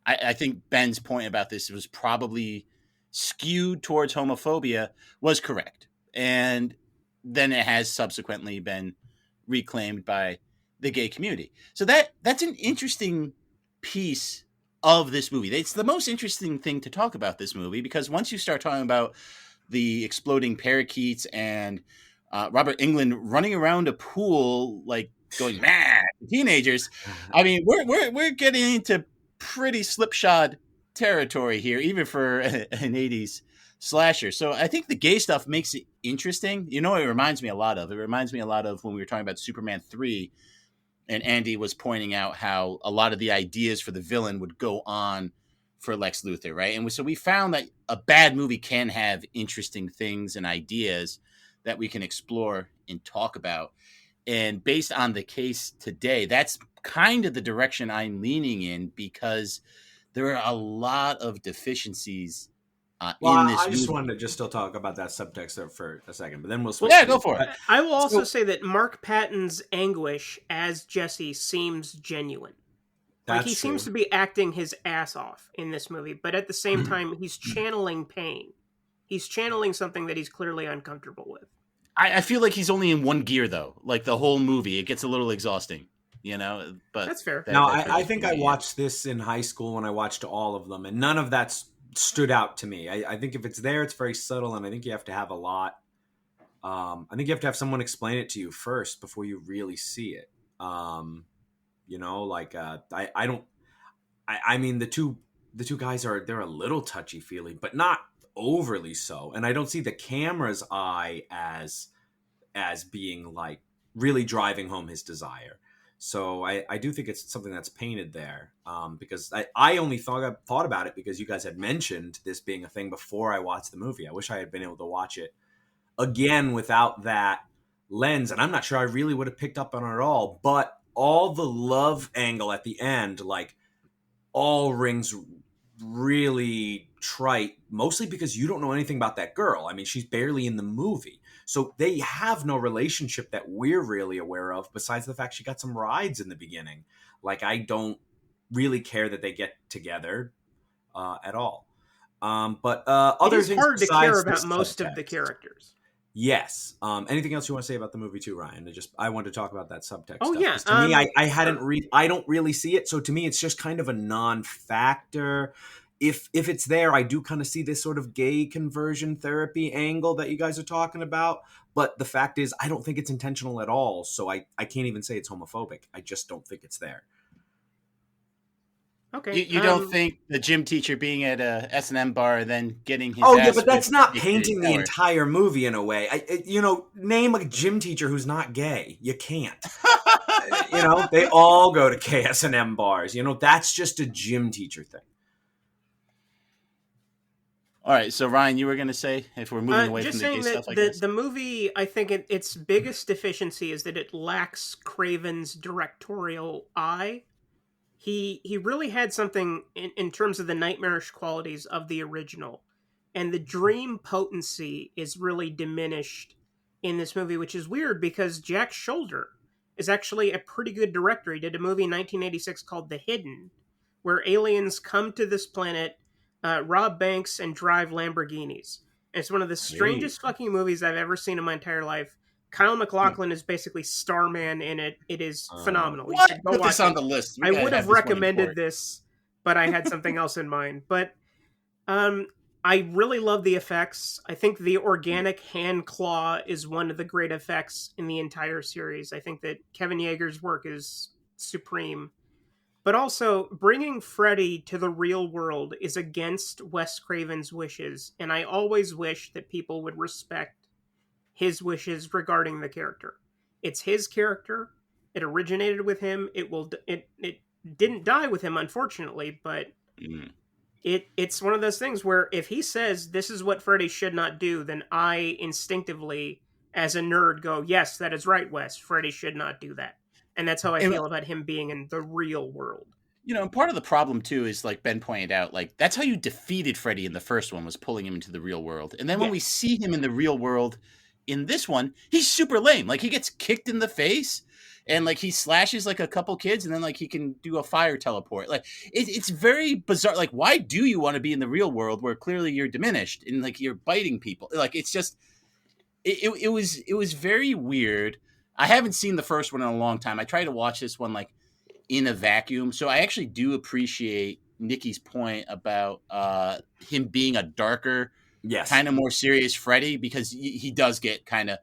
I think Ben's point about this was probably skewed towards homophobia was correct. And then it has subsequently been reclaimed by the gay community. So that's an interesting piece of this movie. It's the most interesting thing to talk about this movie, because once you start talking about the exploding parakeets and Robert Englund running around a pool, like going mad, teenagers, I mean, we're getting into pretty slipshod territory here, even for an 80s slasher. So I think the gay stuff makes it interesting. You know what it reminds me a lot of? It reminds me a lot of when we were talking about Superman 3, and Andy was pointing out how a lot of the ideas for the villain would go on for Lex Luthor, right? And so we found that a bad movie can have interesting things and ideas that we can explore and talk about. And based on the case today, that's kind of the direction I'm leaning in, because there are a lot of deficiencies in this I just movie. wanted to just still talk about that subtext there for a second, but then we'll switch. Well, yeah, go for it. I will also say that Mark Patton's anguish as Jesse seems genuine. Like, he seems to be acting his ass off in this movie, but at the same time, he's channeling pain. He's channeling something that he's clearly uncomfortable with. I feel like he's only in one gear, though. Like, the whole movie, it gets a little exhausting, you know? But that's fair. Now, I think I watched this in high school when I watched all of them, and none of that stood out to me. I think if it's there, it's very subtle, and I think you have to have a lot. I think you have to have someone explain it to you first before you really see it. You know, like I don't. I mean, the two guys they're a little touchy feely, but not overly so. And I don't see the camera's eye as being like really driving home his desire. So I do think it's something that's painted there, because I only thought about it because you guys had mentioned this being a thing before I watched the movie. I wish I had been able to watch it again without that lens, and I'm not sure I really would have picked up on it at all. But all the love angle at the end, like, all rings really trite, mostly because you don't know anything about that girl. I mean, she's barely in the movie. So they have no relationship that we're really aware of, besides the fact she got some rides in the beginning. Like, I don't really care that they get together at all. But other things, it's hard to care about this most subtext. of the characters. Yes. Anything else you want to say about the movie too, Ryan? I wanted to talk about that subtext. Oh, stuff. yeah. To me, I don't really see it. So to me, it's just kind of a non-factor. If it's there, I do kind of see this sort of gay conversion therapy angle that you guys are talking about. But the fact is, I don't think it's intentional at all. So I can't even say it's homophobic. I just don't think it's there. Okay. You don't think the gym teacher being at a S&M bar and then getting his Oh, ass yeah, but that's whipped not is painting the power. entire movie in a way. Name a gym teacher who's not gay. You can't. They all go to KS&M bars. That's just a gym teacher thing. All right, so Ryan, you were going to say, if we're moving away from the gay stuff, I guess. The movie, I think its biggest deficiency is that it lacks Craven's directorial eye. He really had something in terms of the nightmarish qualities of the original. And the dream potency is really diminished in this movie, which is weird because Jack Schlender is actually a pretty good director. He did a movie in 1986 called The Hidden, where aliens come to this planet, rob banks, and drive Lamborghinis. And it's one of the strangest fucking movies I've ever seen in my entire life. Kyle MacLachlan is basically Starman in it. It is phenomenal. What? You should go Put this watch on it. the list. I would have recommended this, but I had something else in mind. But I really love the effects. I think the organic hand claw is one of the great effects in the entire series. I think that Kevin Yeager's work is supreme. But also, bringing Freddy to the real world is against Wes Craven's wishes, and I always wish that people would respect his wishes regarding the character. It's his character. It originated with him. It didn't die with him, unfortunately, but it's one of those things where if he says this is what Freddy should not do, then I instinctively, as a nerd, go, yes, that is right, Wes. Freddy should not do that. And that's how I feel about him being in the real world. And part of the problem, too, is like Ben pointed out, like, that's how you defeated Freddy in the first one, was pulling him into the real world. And then when we see him in the real world in this one, he's super lame. Like, he gets kicked in the face, and like he slashes like a couple kids, and then like he can do a fire teleport. Like, it's very bizarre. Like, why do you want to be in the real world where clearly you're diminished and like you're biting people? Like, it's just it was very weird. I haven't seen the first one in a long time. I tried to watch this one like in a vacuum, so I actually do appreciate Nikki's point about him being a darker, kind of more serious Freddy, because he does get kind of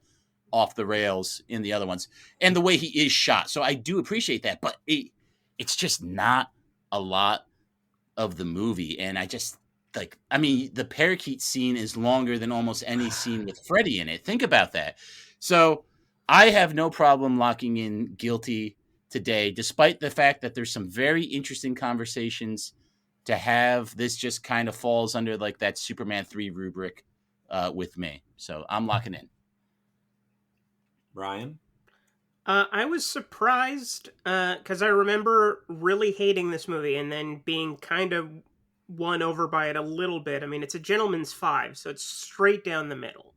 off the rails in the other ones, and the way he is shot. So I do appreciate that, but it's just not a lot of the movie. And I just like, I mean, the parakeet scene is longer than almost any scene with Freddy in it. Think about that. So I have no problem locking in guilty today, despite the fact that there's some very interesting conversations to have. This just kind of falls under like that Superman 3 rubric with me. So I'm locking in. Ryan? I was surprised because I remember really hating this movie and then being kind of won over by it a little bit. I mean, it's a gentleman's 5, so it's straight down the middle.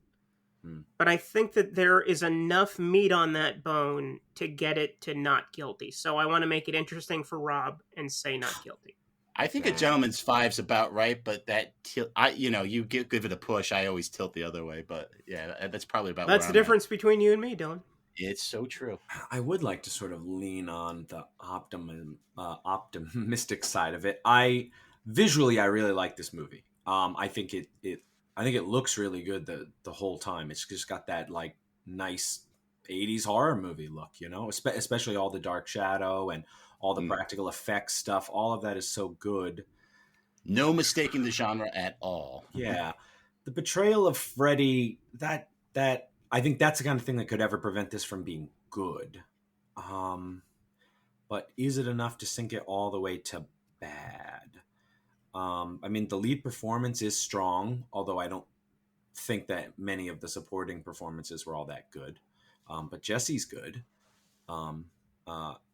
But I think that there is enough meat on that bone to get it to not guilty. So I want to make it interesting for Rob and say not guilty. I think a gentleman's 5's about right, but that you give it a push. I always tilt the other way, but yeah, that's probably about. That's the difference between you and me, Dylan. It's so true. I would like to sort of lean on the optimistic side of it. Visually, I really like this movie. I think it looks really good the whole time. It's just got that like nice 80s horror movie look, especially all the dark shadow and all the practical effects stuff. All of that is so good. No mistaking the genre at all. Yeah. The betrayal of Freddy, that I think that's the kind of thing that could ever prevent this from being good. But is it enough to sink it all the way to bad? I mean, the lead performance is strong, although I don't think that many of the supporting performances were all that good. But Jesse's good.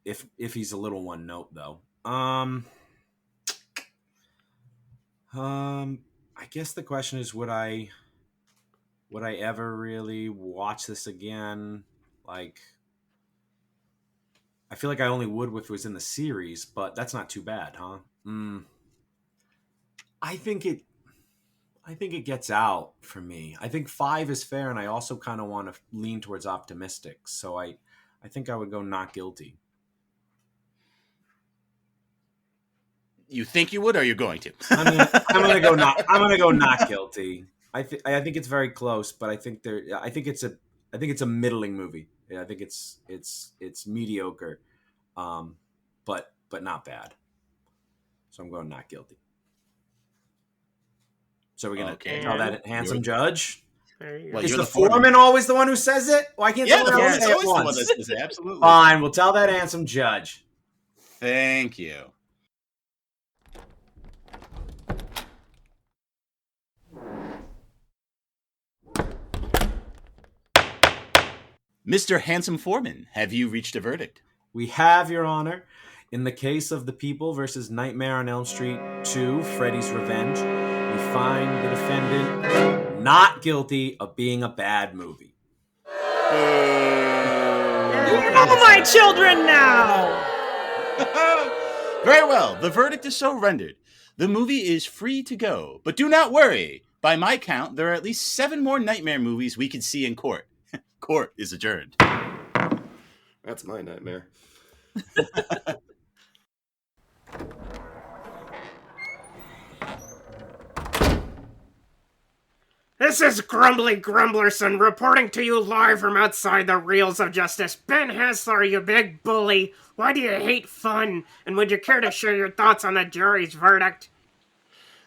If he's a little one note though. I guess the question is, would I ever really watch this again? Like, I feel like I only would if it was in the series, but that's not too bad, huh? I think it gets out for me. I think 5 is fair, and I also kind of want to lean towards optimistic. So I think I would go not guilty. You think you would, or you're going to? I'm gonna go not guilty. I think it's very close, but I think it's a middling movie. Yeah, I think it's mediocre, but not bad. So I'm going not guilty. So we're gonna tell that handsome judge. Well, is the foreman always the one who says it? Why can't someone else say it once? Absolutely. Fine, we'll tell that handsome judge. Thank you. Mr. Handsome Foreman, have you reached a verdict? We have, Your Honor. In the case of The People versus Nightmare on Elm Street 2, Freddy's Revenge, we find the defendant not guilty of being a bad movie. You know my children now! Very well. The verdict is so rendered. The movie is free to go. But do not worry. By my count, there are at least 7 more Nightmare movies we can see in court. Court is adjourned. That's my nightmare. This is Grumbly Grumblerson reporting to you live from outside the Reels of Justice. Ben Haslar, you big bully. Why do you hate fun? And would you care to share your thoughts on the jury's verdict?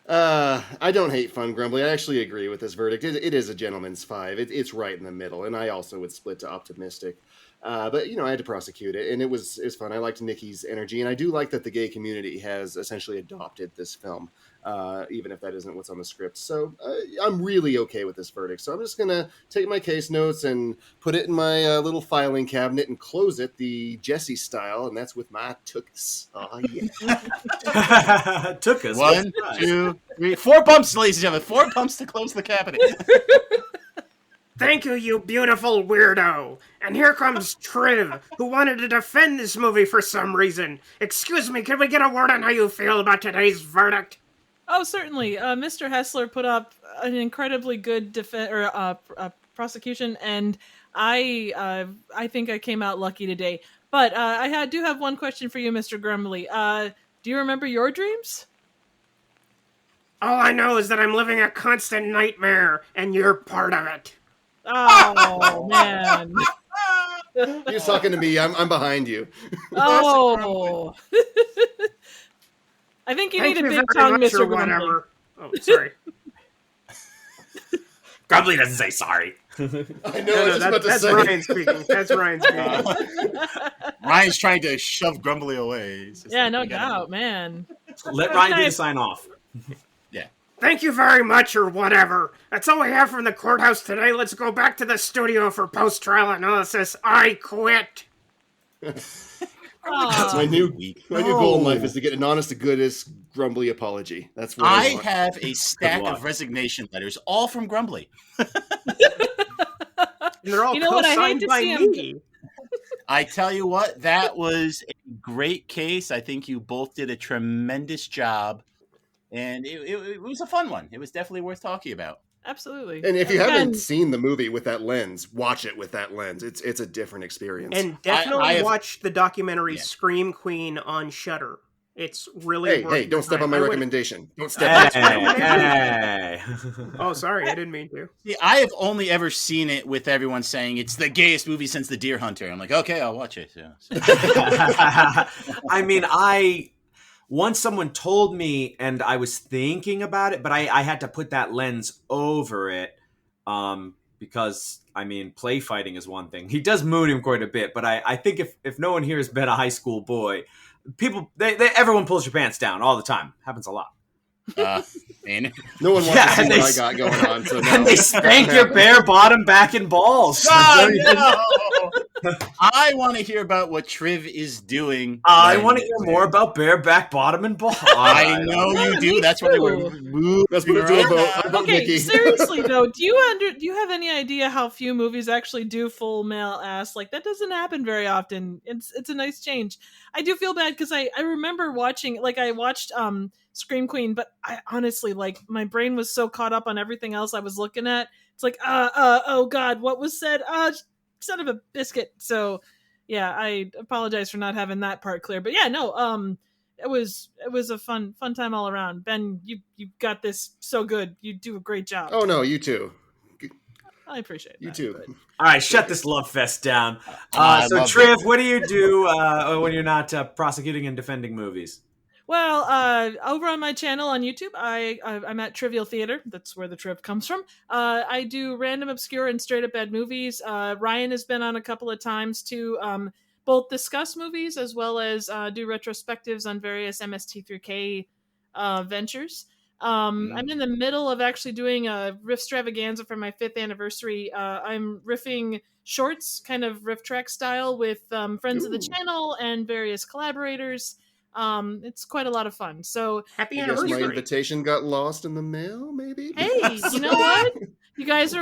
I don't hate fun, Grumbly. I actually agree with this verdict. It is a gentleman's 5. It's right in the middle, and I also would split to optimistic. But, I had to prosecute it, and it was fun. I liked Nikki's energy, and I do like that the gay community has essentially adopted this film, even if that isn't what's on the script. So I'm really okay with this verdict. So I'm just going to take my case notes and put it in my little filing cabinet and close it the Jesse style, and that's with my tookus. Oh, yeah. Tookus. 1, 2, 3, 4 bumps, ladies and gentlemen. 4 bumps to close the cabinet. Thank you, you beautiful weirdo. And here comes Triv, who wanted to defend this movie for some reason. Excuse me, can we get a word on how you feel about today's verdict? Oh, certainly. Mr. Haslar put up an incredibly good prosecution, and I think I came out lucky today. But I do have one question for you, Mr. Grumbly. Do you remember your dreams? All I know is that I'm living a constant nightmare, and you're part of it. Oh, man. You're talking to me. I'm behind you. Oh. I think you need a big tongue, Mr. Grumbly. Oh, sorry. Grumbly doesn't say sorry. I know. That's Ryan speaking. That's Ryan speaking. Ryan's trying to shove Grumbly away. Yeah, no doubt, man. Let Ryan do the sign off. Yeah. Thank you very much, or whatever. That's all we have from the courthouse today. Let's go back to the studio for post-trial analysis. I quit. My new goal in life is to get an honest to goodness Grumbly apology. That's what I want. have a stack of resignation letters, all from Grumbly. And they're all co-signed by me. I tell you what, that was a great case. I think you both did a tremendous job, and it was a fun one. It was definitely worth talking about. Absolutely. And if you haven't seen the movie with that lens, watch it with that lens. It's a different experience. And definitely watch the documentary Scream Queen on Shudder. It's really Hey, don't step on my recommendation. Don't step on my recommendation. Oh, sorry, I didn't mean to. See, I have only ever seen it with everyone saying it's the gayest movie since The Deer Hunter. I'm like, okay, I'll watch it. Yeah. I mean, once someone told me, and I was thinking about it, but I had to put that lens over it because, I mean, play fighting is one thing. He does moon him quite a bit, but I think if no one here has been a high school boy, people, everyone pulls your pants down all the time. Happens a lot. Man. No one wants to see what I got going on. So no. And they spank your bare bottom, back, and balls. Oh, no. I want to hear about what Triv is doing. I want to hear more about bare back, bottom, and balls. I know you do. That's why we're moving. Let's put it to a vote. Okay, seriously though, do you have any idea how few movies actually do full male ass? Like, that doesn't happen very often. It's a nice change. I do feel bad because I remember watching, like, I watched Scream Queen, but I honestly, like, my brain was so caught up on everything else I was looking at. It's like, oh God, what was said? Son of a biscuit. So yeah, I apologize for not having that part clear. But yeah, no, it was a fun time all around. Ben, you got this so good. You do a great job. Oh no, you too. I appreciate you that, too. but... All right, shut this love fest down. So Triv, what do you do when you're not prosecuting and defending movies? Well, over on my channel on YouTube, I'm at Trivial Theater. That's where the Triv comes from. I do random, obscure, and straight up bad movies. Ryan has been on a couple of times to both discuss movies as well as do retrospectives on various MST3K ventures. I'm in the middle of actually doing a riff extravaganza for my 5th anniversary. I'm riffing shorts, kind of riff track style, with friends of the channel and various collaborators. It's quite a lot of fun. So happy anniversary. anniversary. My invitation got lost in the mail, maybe? Hey, you know what? You guys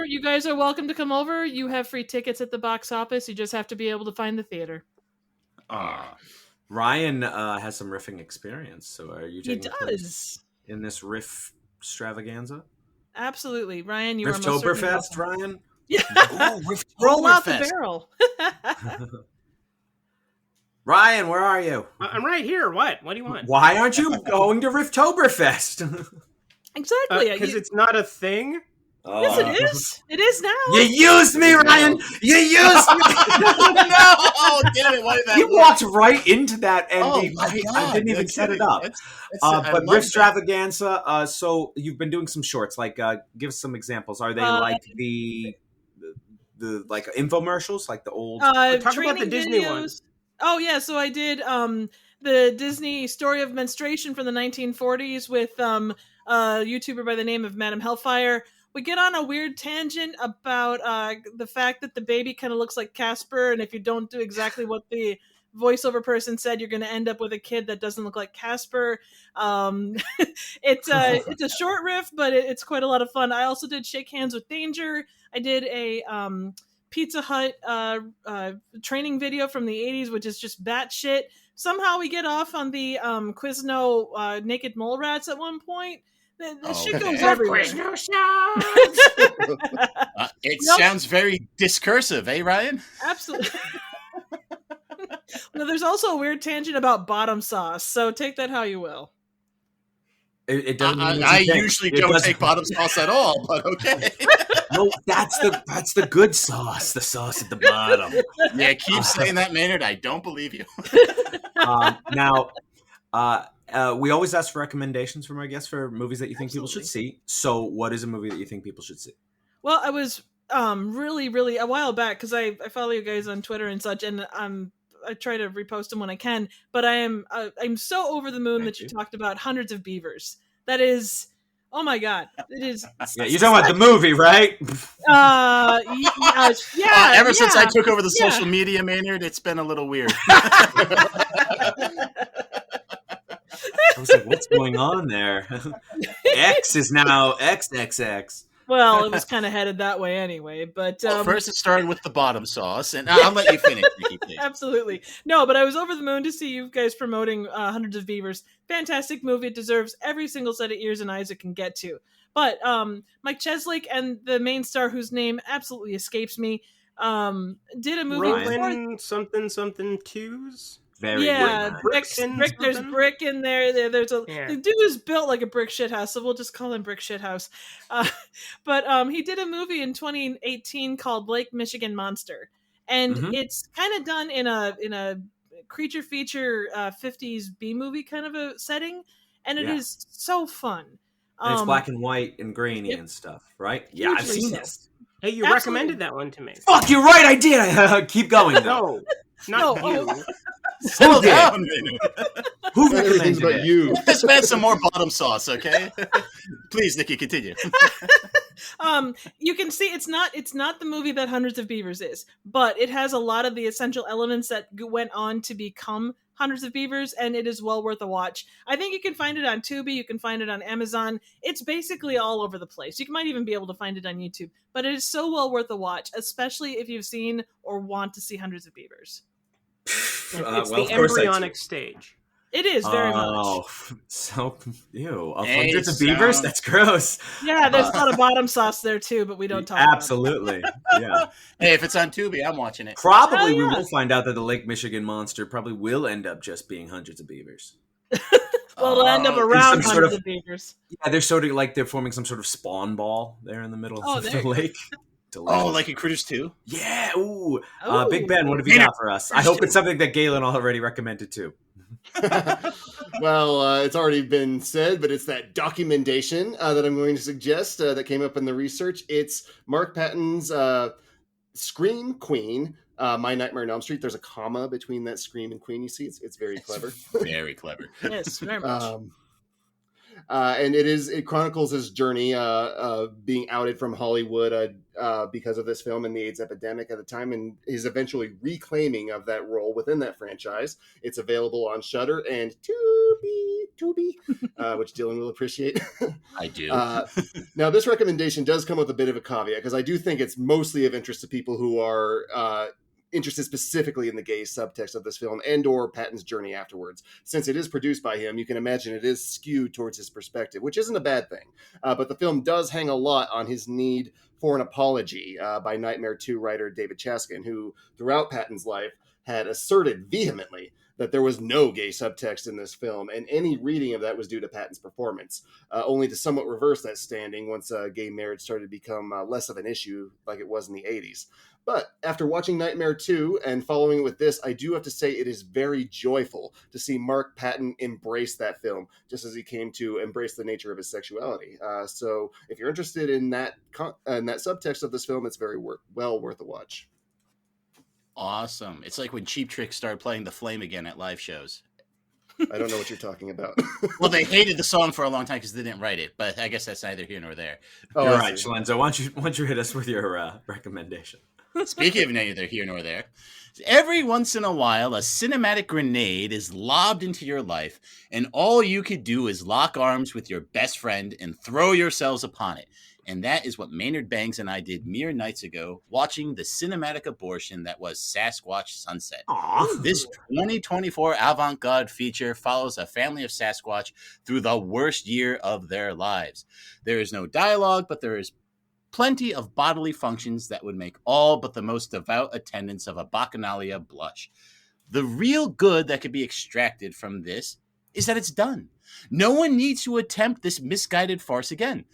are welcome to come over. You have free tickets at the box office. You just have to be able to find the theater. Ryan has some riffing experience. So are you taking He does. In this riff extravaganza? Absolutely. Ryan, you are most Rifftoberfest, Ryan? Yeah. Ooh, Roll out the Rifftoberfest. barrel. Ryan, where are you? I'm right here. What do you want? Why aren't you going to Rifftoberfest? Exactly. Because it's not a thing. Yes, it is. It is now. You used me, Ryan. You used me. No! Oh, damn it! Why did that? You walked right into that, and my God. I didn't even set it up. But Riff Extravaganza. So you've been doing some shorts. Like, give us some examples. Are they like the like infomercials, like the old? Talk about the Disney videos. ones. Oh yeah, so I did the Disney Story of Menstruation from the 1940s with a YouTuber by the name of Madam Hellfire. We get on a weird tangent about the fact that the baby kind of looks like Casper, and if you don't do exactly what the voiceover person said you're going to end up with a kid that doesn't look like Casper. It's a short riff, but it's quite a lot of fun. I also did Shake Hands with Danger. I did a Pizza Hut training video from the 80s, which is just batshit. Somehow we get off on the Quizno naked mole rats at one point. The shit goes everywhere. It sounds very discursive, eh, Ryan? Absolutely. No, there's also a weird tangent about bottom sauce, so take that how you will. It doesn't. I usually don't take bottom sauce at all, but okay. No, that's the good sauce. The sauce at the bottom. Yeah, keep saying that, Maynard. I don't believe you. Now, we always ask for recommendations from our guests for movies that you think people should see. So, what is a movie that you think people should see? Well, I was really a while back, because I follow you guys on Twitter and such, and I try to repost them when I can. But I'm so over the moon that you talked about Hundreds of Beavers. That is, oh my god, it is. Yeah, you're talking about the movie, right? Yeah. Ever since I took over the social media, Maynard, it's been a little weird. I was like, what's going on there? X is now XXX. Well, it was kind of headed that way anyway, but first it started with the bottom sauce, and I'll let you finish, Nikki, please. Absolutely. No, but I was over the moon to see you guys promoting Hundreds of Beavers. Fantastic movie. It deserves every single set of ears and eyes it can get to. But Mike Cheslake and the main star, whose name absolutely escapes me, did a movie Roland something twos. Very good. Brick, there's brick in there. There's the dude is built like a brick shithouse, so we'll just call him Brick Shithouse. But he did a movie in 2018 called Lake Michigan Monster, and it's kind of done in a creature feature 50s B movie kind of a setting, and it is so fun. And it's black and white and grainy and stuff, right? Yeah, I've seen this. Hey, you recommended that one to me. Fuck, you're right, I did. Keep going, though. No, not you. Settle down. Who recommended about it? you? Just add some more bottom sauce, okay? Please, Nikki, continue. You can see it's not the movie that Hundreds of Beavers is, but it has a lot of the essential elements that went on to become Hundreds of Beavers, and it is well worth a watch. I think you can find it on Tubi, you can find it on Amazon. It's basically all over the place. You might even be able to find it on YouTube, but it is so well worth a watch, especially if you've seen or want to see Hundreds of Beavers. It's the embryonic stage. It is very much. Oh, so ew. Hundreds of beavers? That's gross. Yeah, there's a lot of bottom sauce there too, but we don't talk about it. Absolutely. Yeah. Hey, if it's on Tubi, I'm watching it. Probably we will find out that the Lake Michigan Monster probably will end up just being hundreds of beavers. Well, it'll end up around hundreds of beavers. Yeah, they're sort of like they're forming some sort of spawn ball there in the middle of the lake. Delicious. Oh, like in Critters 2? Yeah. Ooh. Big Ben, what have you got for us? I hope it's something that Galen already recommended too. Well, it's already been said, but it's that documentation that I'm going to suggest that came up in the research. It's Mark Patton's Scream Queen, My Nightmare on Elm Street. There's a comma between that Scream and Queen, you see. It's very clever. Very clever. Yes, very much. And it chronicles his journey being outed from Hollywood because of this film and the AIDS epidemic at the time, and his eventually reclaiming of that role within that franchise. It's available on Shudder and Tubi, which Dylan will appreciate. I do. Now, this recommendation does come with a bit of a caveat, because I do think it's mostly of interest to people who are interested specifically in the gay subtext of this film and or Patton's journey afterwards. Since it is produced by him, you can imagine it is skewed towards his perspective, which isn't a bad thing. But the film does hang a lot on his need for an apology by Nightmare 2 writer David Chaskin, who throughout Patton's life had asserted vehemently that there was no gay subtext in this film, and any reading of that was due to Patton's performance, only to somewhat reverse that standing once gay marriage started to become less of an issue like it was in the 80s. But after watching Nightmare 2 and following it with this, I do have to say it is very joyful to see Mark Patton embrace that film, just as he came to embrace the nature of his sexuality. So if you're interested in that subtext of this film, it's very well worth a watch. Awesome. It's like when Cheap Trick started playing The Flame again at live shows. I don't know what you're talking about. Well, they hated the song for a long time because they didn't write it, but I guess that's neither here nor there. Oh, all right, Schlender, why don't you hit us with your recommendation? Speaking of neither here nor there, Every once in a while, a cinematic grenade is lobbed into your life, and all you could do is lock arms with your best friend and throw yourselves upon it. And that is what Maynard Bangs and I did mere nights ago, watching the cinematic abortion that was Sasquatch Sunset. Aww. This 2024 avant-garde feature follows a family of Sasquatch through the worst year of their lives. There is no dialogue, but there is plenty of bodily functions that would make all but the most devout attendants of a bacchanalia blush. The real good that could be extracted from this is that it's done. No one needs to attempt this misguided farce again.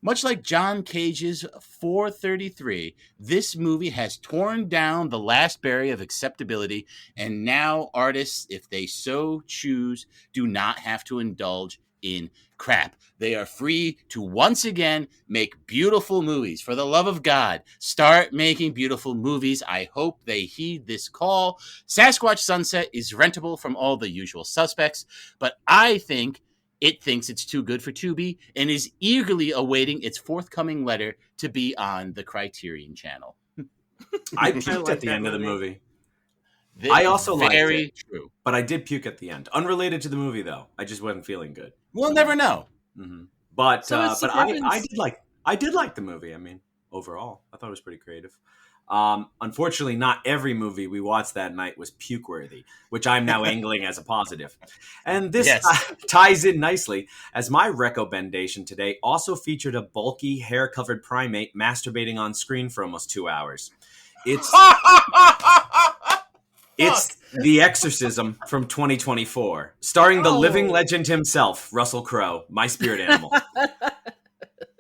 Much like John Cage's 433, this movie has torn down the last barrier of acceptability, and now artists, if they so choose, do not have to indulge in crap. They are free to once again make beautiful movies. For the love of God, start making beautiful movies. I hope they heed this call. Sasquatch Sunset is rentable from all the usual suspects, but I think it thinks it's too good for Tubi and is eagerly awaiting its forthcoming letter to be on the Criterion Channel. I puked at the end of the movie. This I also liked very it, true. but I did puke at the end. Unrelated to the movie, though. I just wasn't feeling good. We'll never know. Mm-hmm. But So it's I did like the movie. I mean, overall, I thought it was pretty creative. Unfortunately, not every movie we watched that night was puke-worthy, which I'm now angling as a positive. And this ties in nicely, as my recommendation today also featured a bulky, hair-covered primate masturbating on screen for almost 2 hours. It's The Exorcism from 2024, starring the living legend himself, Russell Crowe, my spirit animal.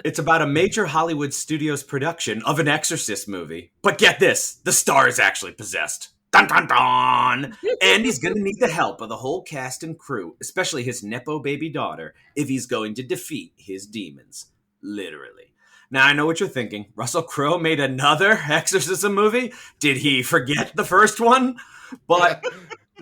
It's about a major Hollywood studios production of an Exorcist movie. But get this, the star is actually possessed. Dun dun dun! And he's going to need the help of the whole cast and crew, especially his Nepo baby daughter, if he's going to defeat his demons. Literally. Now, I know what you're thinking. Russell Crowe made another exorcism movie? Did he forget the first one? But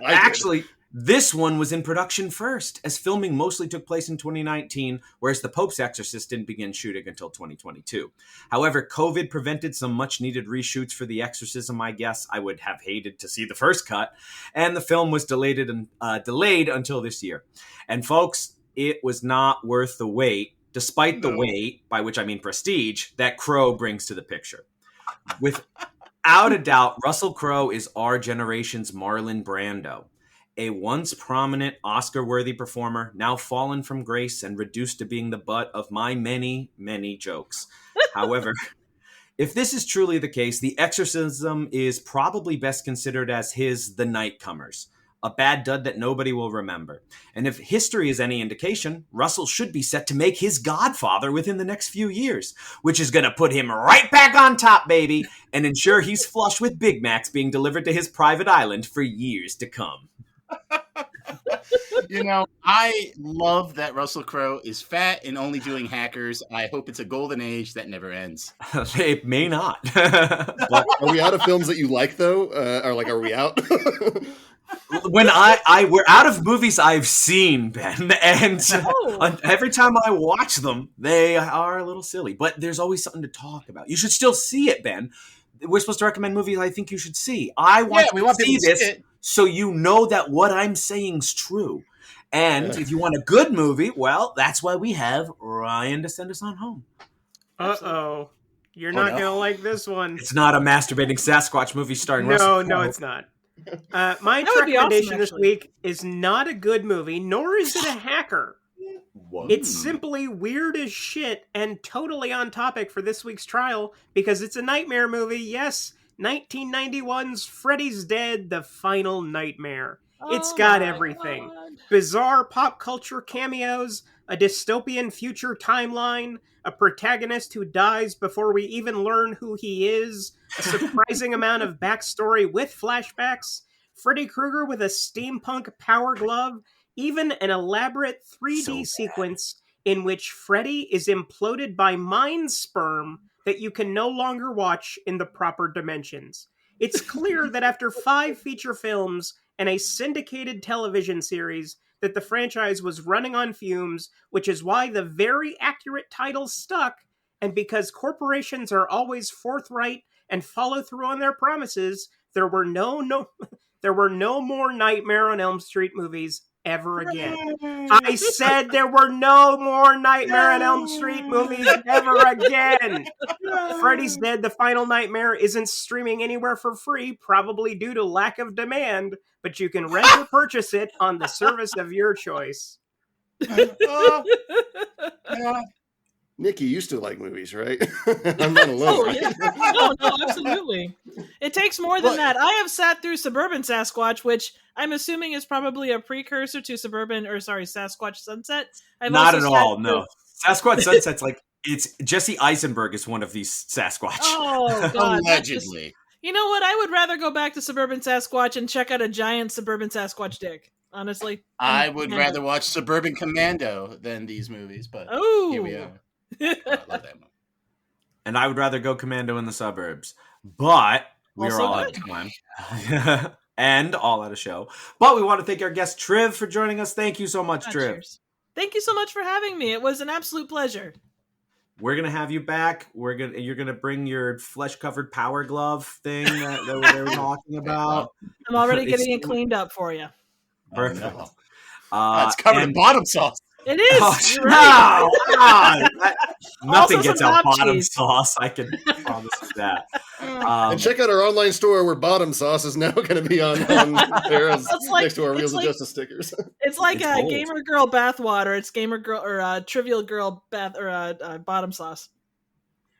actually, this one was in production first, as filming mostly took place in 2019, whereas The Pope's Exorcist didn't begin shooting until 2022. However, COVID prevented some much-needed reshoots for The Exorcism, I guess. I would have hated to see the first cut, and the film was delayed until this year. And folks, it was not worth the wait, despite the weight, by which I mean prestige, that Crowe brings to the picture. Without a doubt, Russell Crowe is our generation's Marlon Brando. A once prominent Oscar-worthy performer, now fallen from grace and reduced to being the butt of my many, many jokes. However, if this is truly the case, The Exorcism is probably best considered as his The Nightcomers, a bad dud that nobody will remember. And if history is any indication, Russell should be set to make his Godfather within the next few years, which is going to put him right back on top, baby, and ensure he's flush with Big Macs being delivered to his private island for years to come. You know, I love that Russell Crowe is fat and only doing Hackers. I hope it's a golden age that never ends. It may not. Are we out of films that you like, though? Are we out? When we're out of movies I've seen, Ben, and every time I watch them, they are a little silly. But there's always something to talk about. You should still see it, Ben. We're supposed to recommend movies I think you should see. I want to see this so you know that what I'm saying is true. And if you want a good movie, well, that's why we have Ryan to send us on home. Uh-oh. You're not going to like this one. It's not a masturbating Sasquatch movie starring Russell Crowe. No, it's not. My recommendation this week is not a good movie, nor is it a hacker. Whoa. It's simply weird as shit and totally on topic for this week's trial because it's a nightmare movie. Yes, 1991's Freddy's Dead, The Final Nightmare. It's got everything. God. Bizarre pop culture cameos, a dystopian future timeline, a protagonist who dies before we even learn who he is, a surprising amount of backstory with flashbacks, Freddy Krueger with a steampunk power glove, even an elaborate 3D sequence in which Freddy is imploded by mind sperm that you can no longer watch in the proper dimensions. It's clear that after 5 feature films and a syndicated television series, that the franchise was running on fumes, which is why the very accurate title stuck, and because corporations are always forthright and follow through on their promises, there were no more Nightmare on Elm Street movies ever again. I said there were no more Nightmare on Elm Street movies ever again. Freddy's Dead: The Final Nightmare isn't streaming anywhere for free, probably due to lack of demand, but you can rent or purchase it on the service of your choice. Nikki used to like movies, right? I'm not alone. Oh, yeah. No, absolutely. It takes more than that. I have sat through Suburban Sasquatch, which I'm assuming is probably a precursor to Sasquatch Sunset. Not at all, no. Sasquatch Sunset's like, it's Jesse Eisenberg is one of these Sasquatch. Oh, God. Allegedly. You know what? I would rather go back to Suburban Sasquatch and check out a giant Suburban Sasquatch dick, honestly. I would rather watch Suburban Commando than these movies, but here we are. I love that movie. And I would rather go Commando in the suburbs, but we're Also all good. out of time. And all out of show. But we want to thank our guest Triv for joining us. Thank you so much, Triv. Cheers. Thank you so much for having me. It was an absolute pleasure. We're gonna have you back. You're gonna bring your flesh-covered power glove thing that they were talking about. I'm already getting it cleaned up for you. Perfect. It's covered in bottom sauce. It is. Oh, You're right. Nothing Also gets some out mob bottom cheese. sauce. I can promise you that. And check out our online store where bottom sauce is now going to be on there as next to our Reels of Justice stickers. It's like It's a old. gamer girl bathwater. It's gamer girl or trivial girl bath or bottom sauce.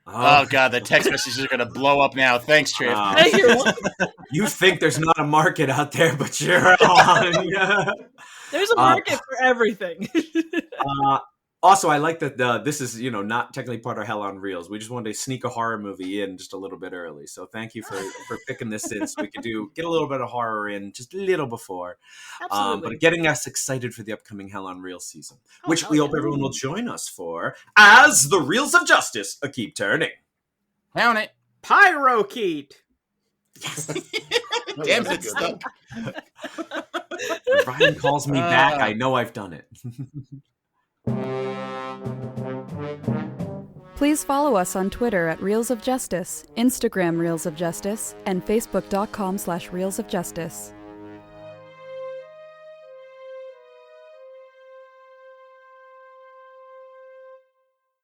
Oh, God, the text messages are going to blow up now. Thanks, Triv. Thank you. You think there's not a market out there, but you're on. There's a market for everything. Also, I like that this is, not technically part of Hell on Reels. We just wanted to sneak a horror movie in just a little bit early. So thank you for picking this in so we could get a little bit of horror in just a little before. Absolutely. But getting us excited for the upcoming Hell on Reels season, which hell we hope yeah. everyone will join us for as the Reels of Justice keep turning. Count it. Pyrokeet. Damn it, stuck. When Ryan calls me back, I know I've done it. Please follow us on Twitter at Reels of Justice, Instagram Reels of Justice, and Facebook.com/Reels of Justice.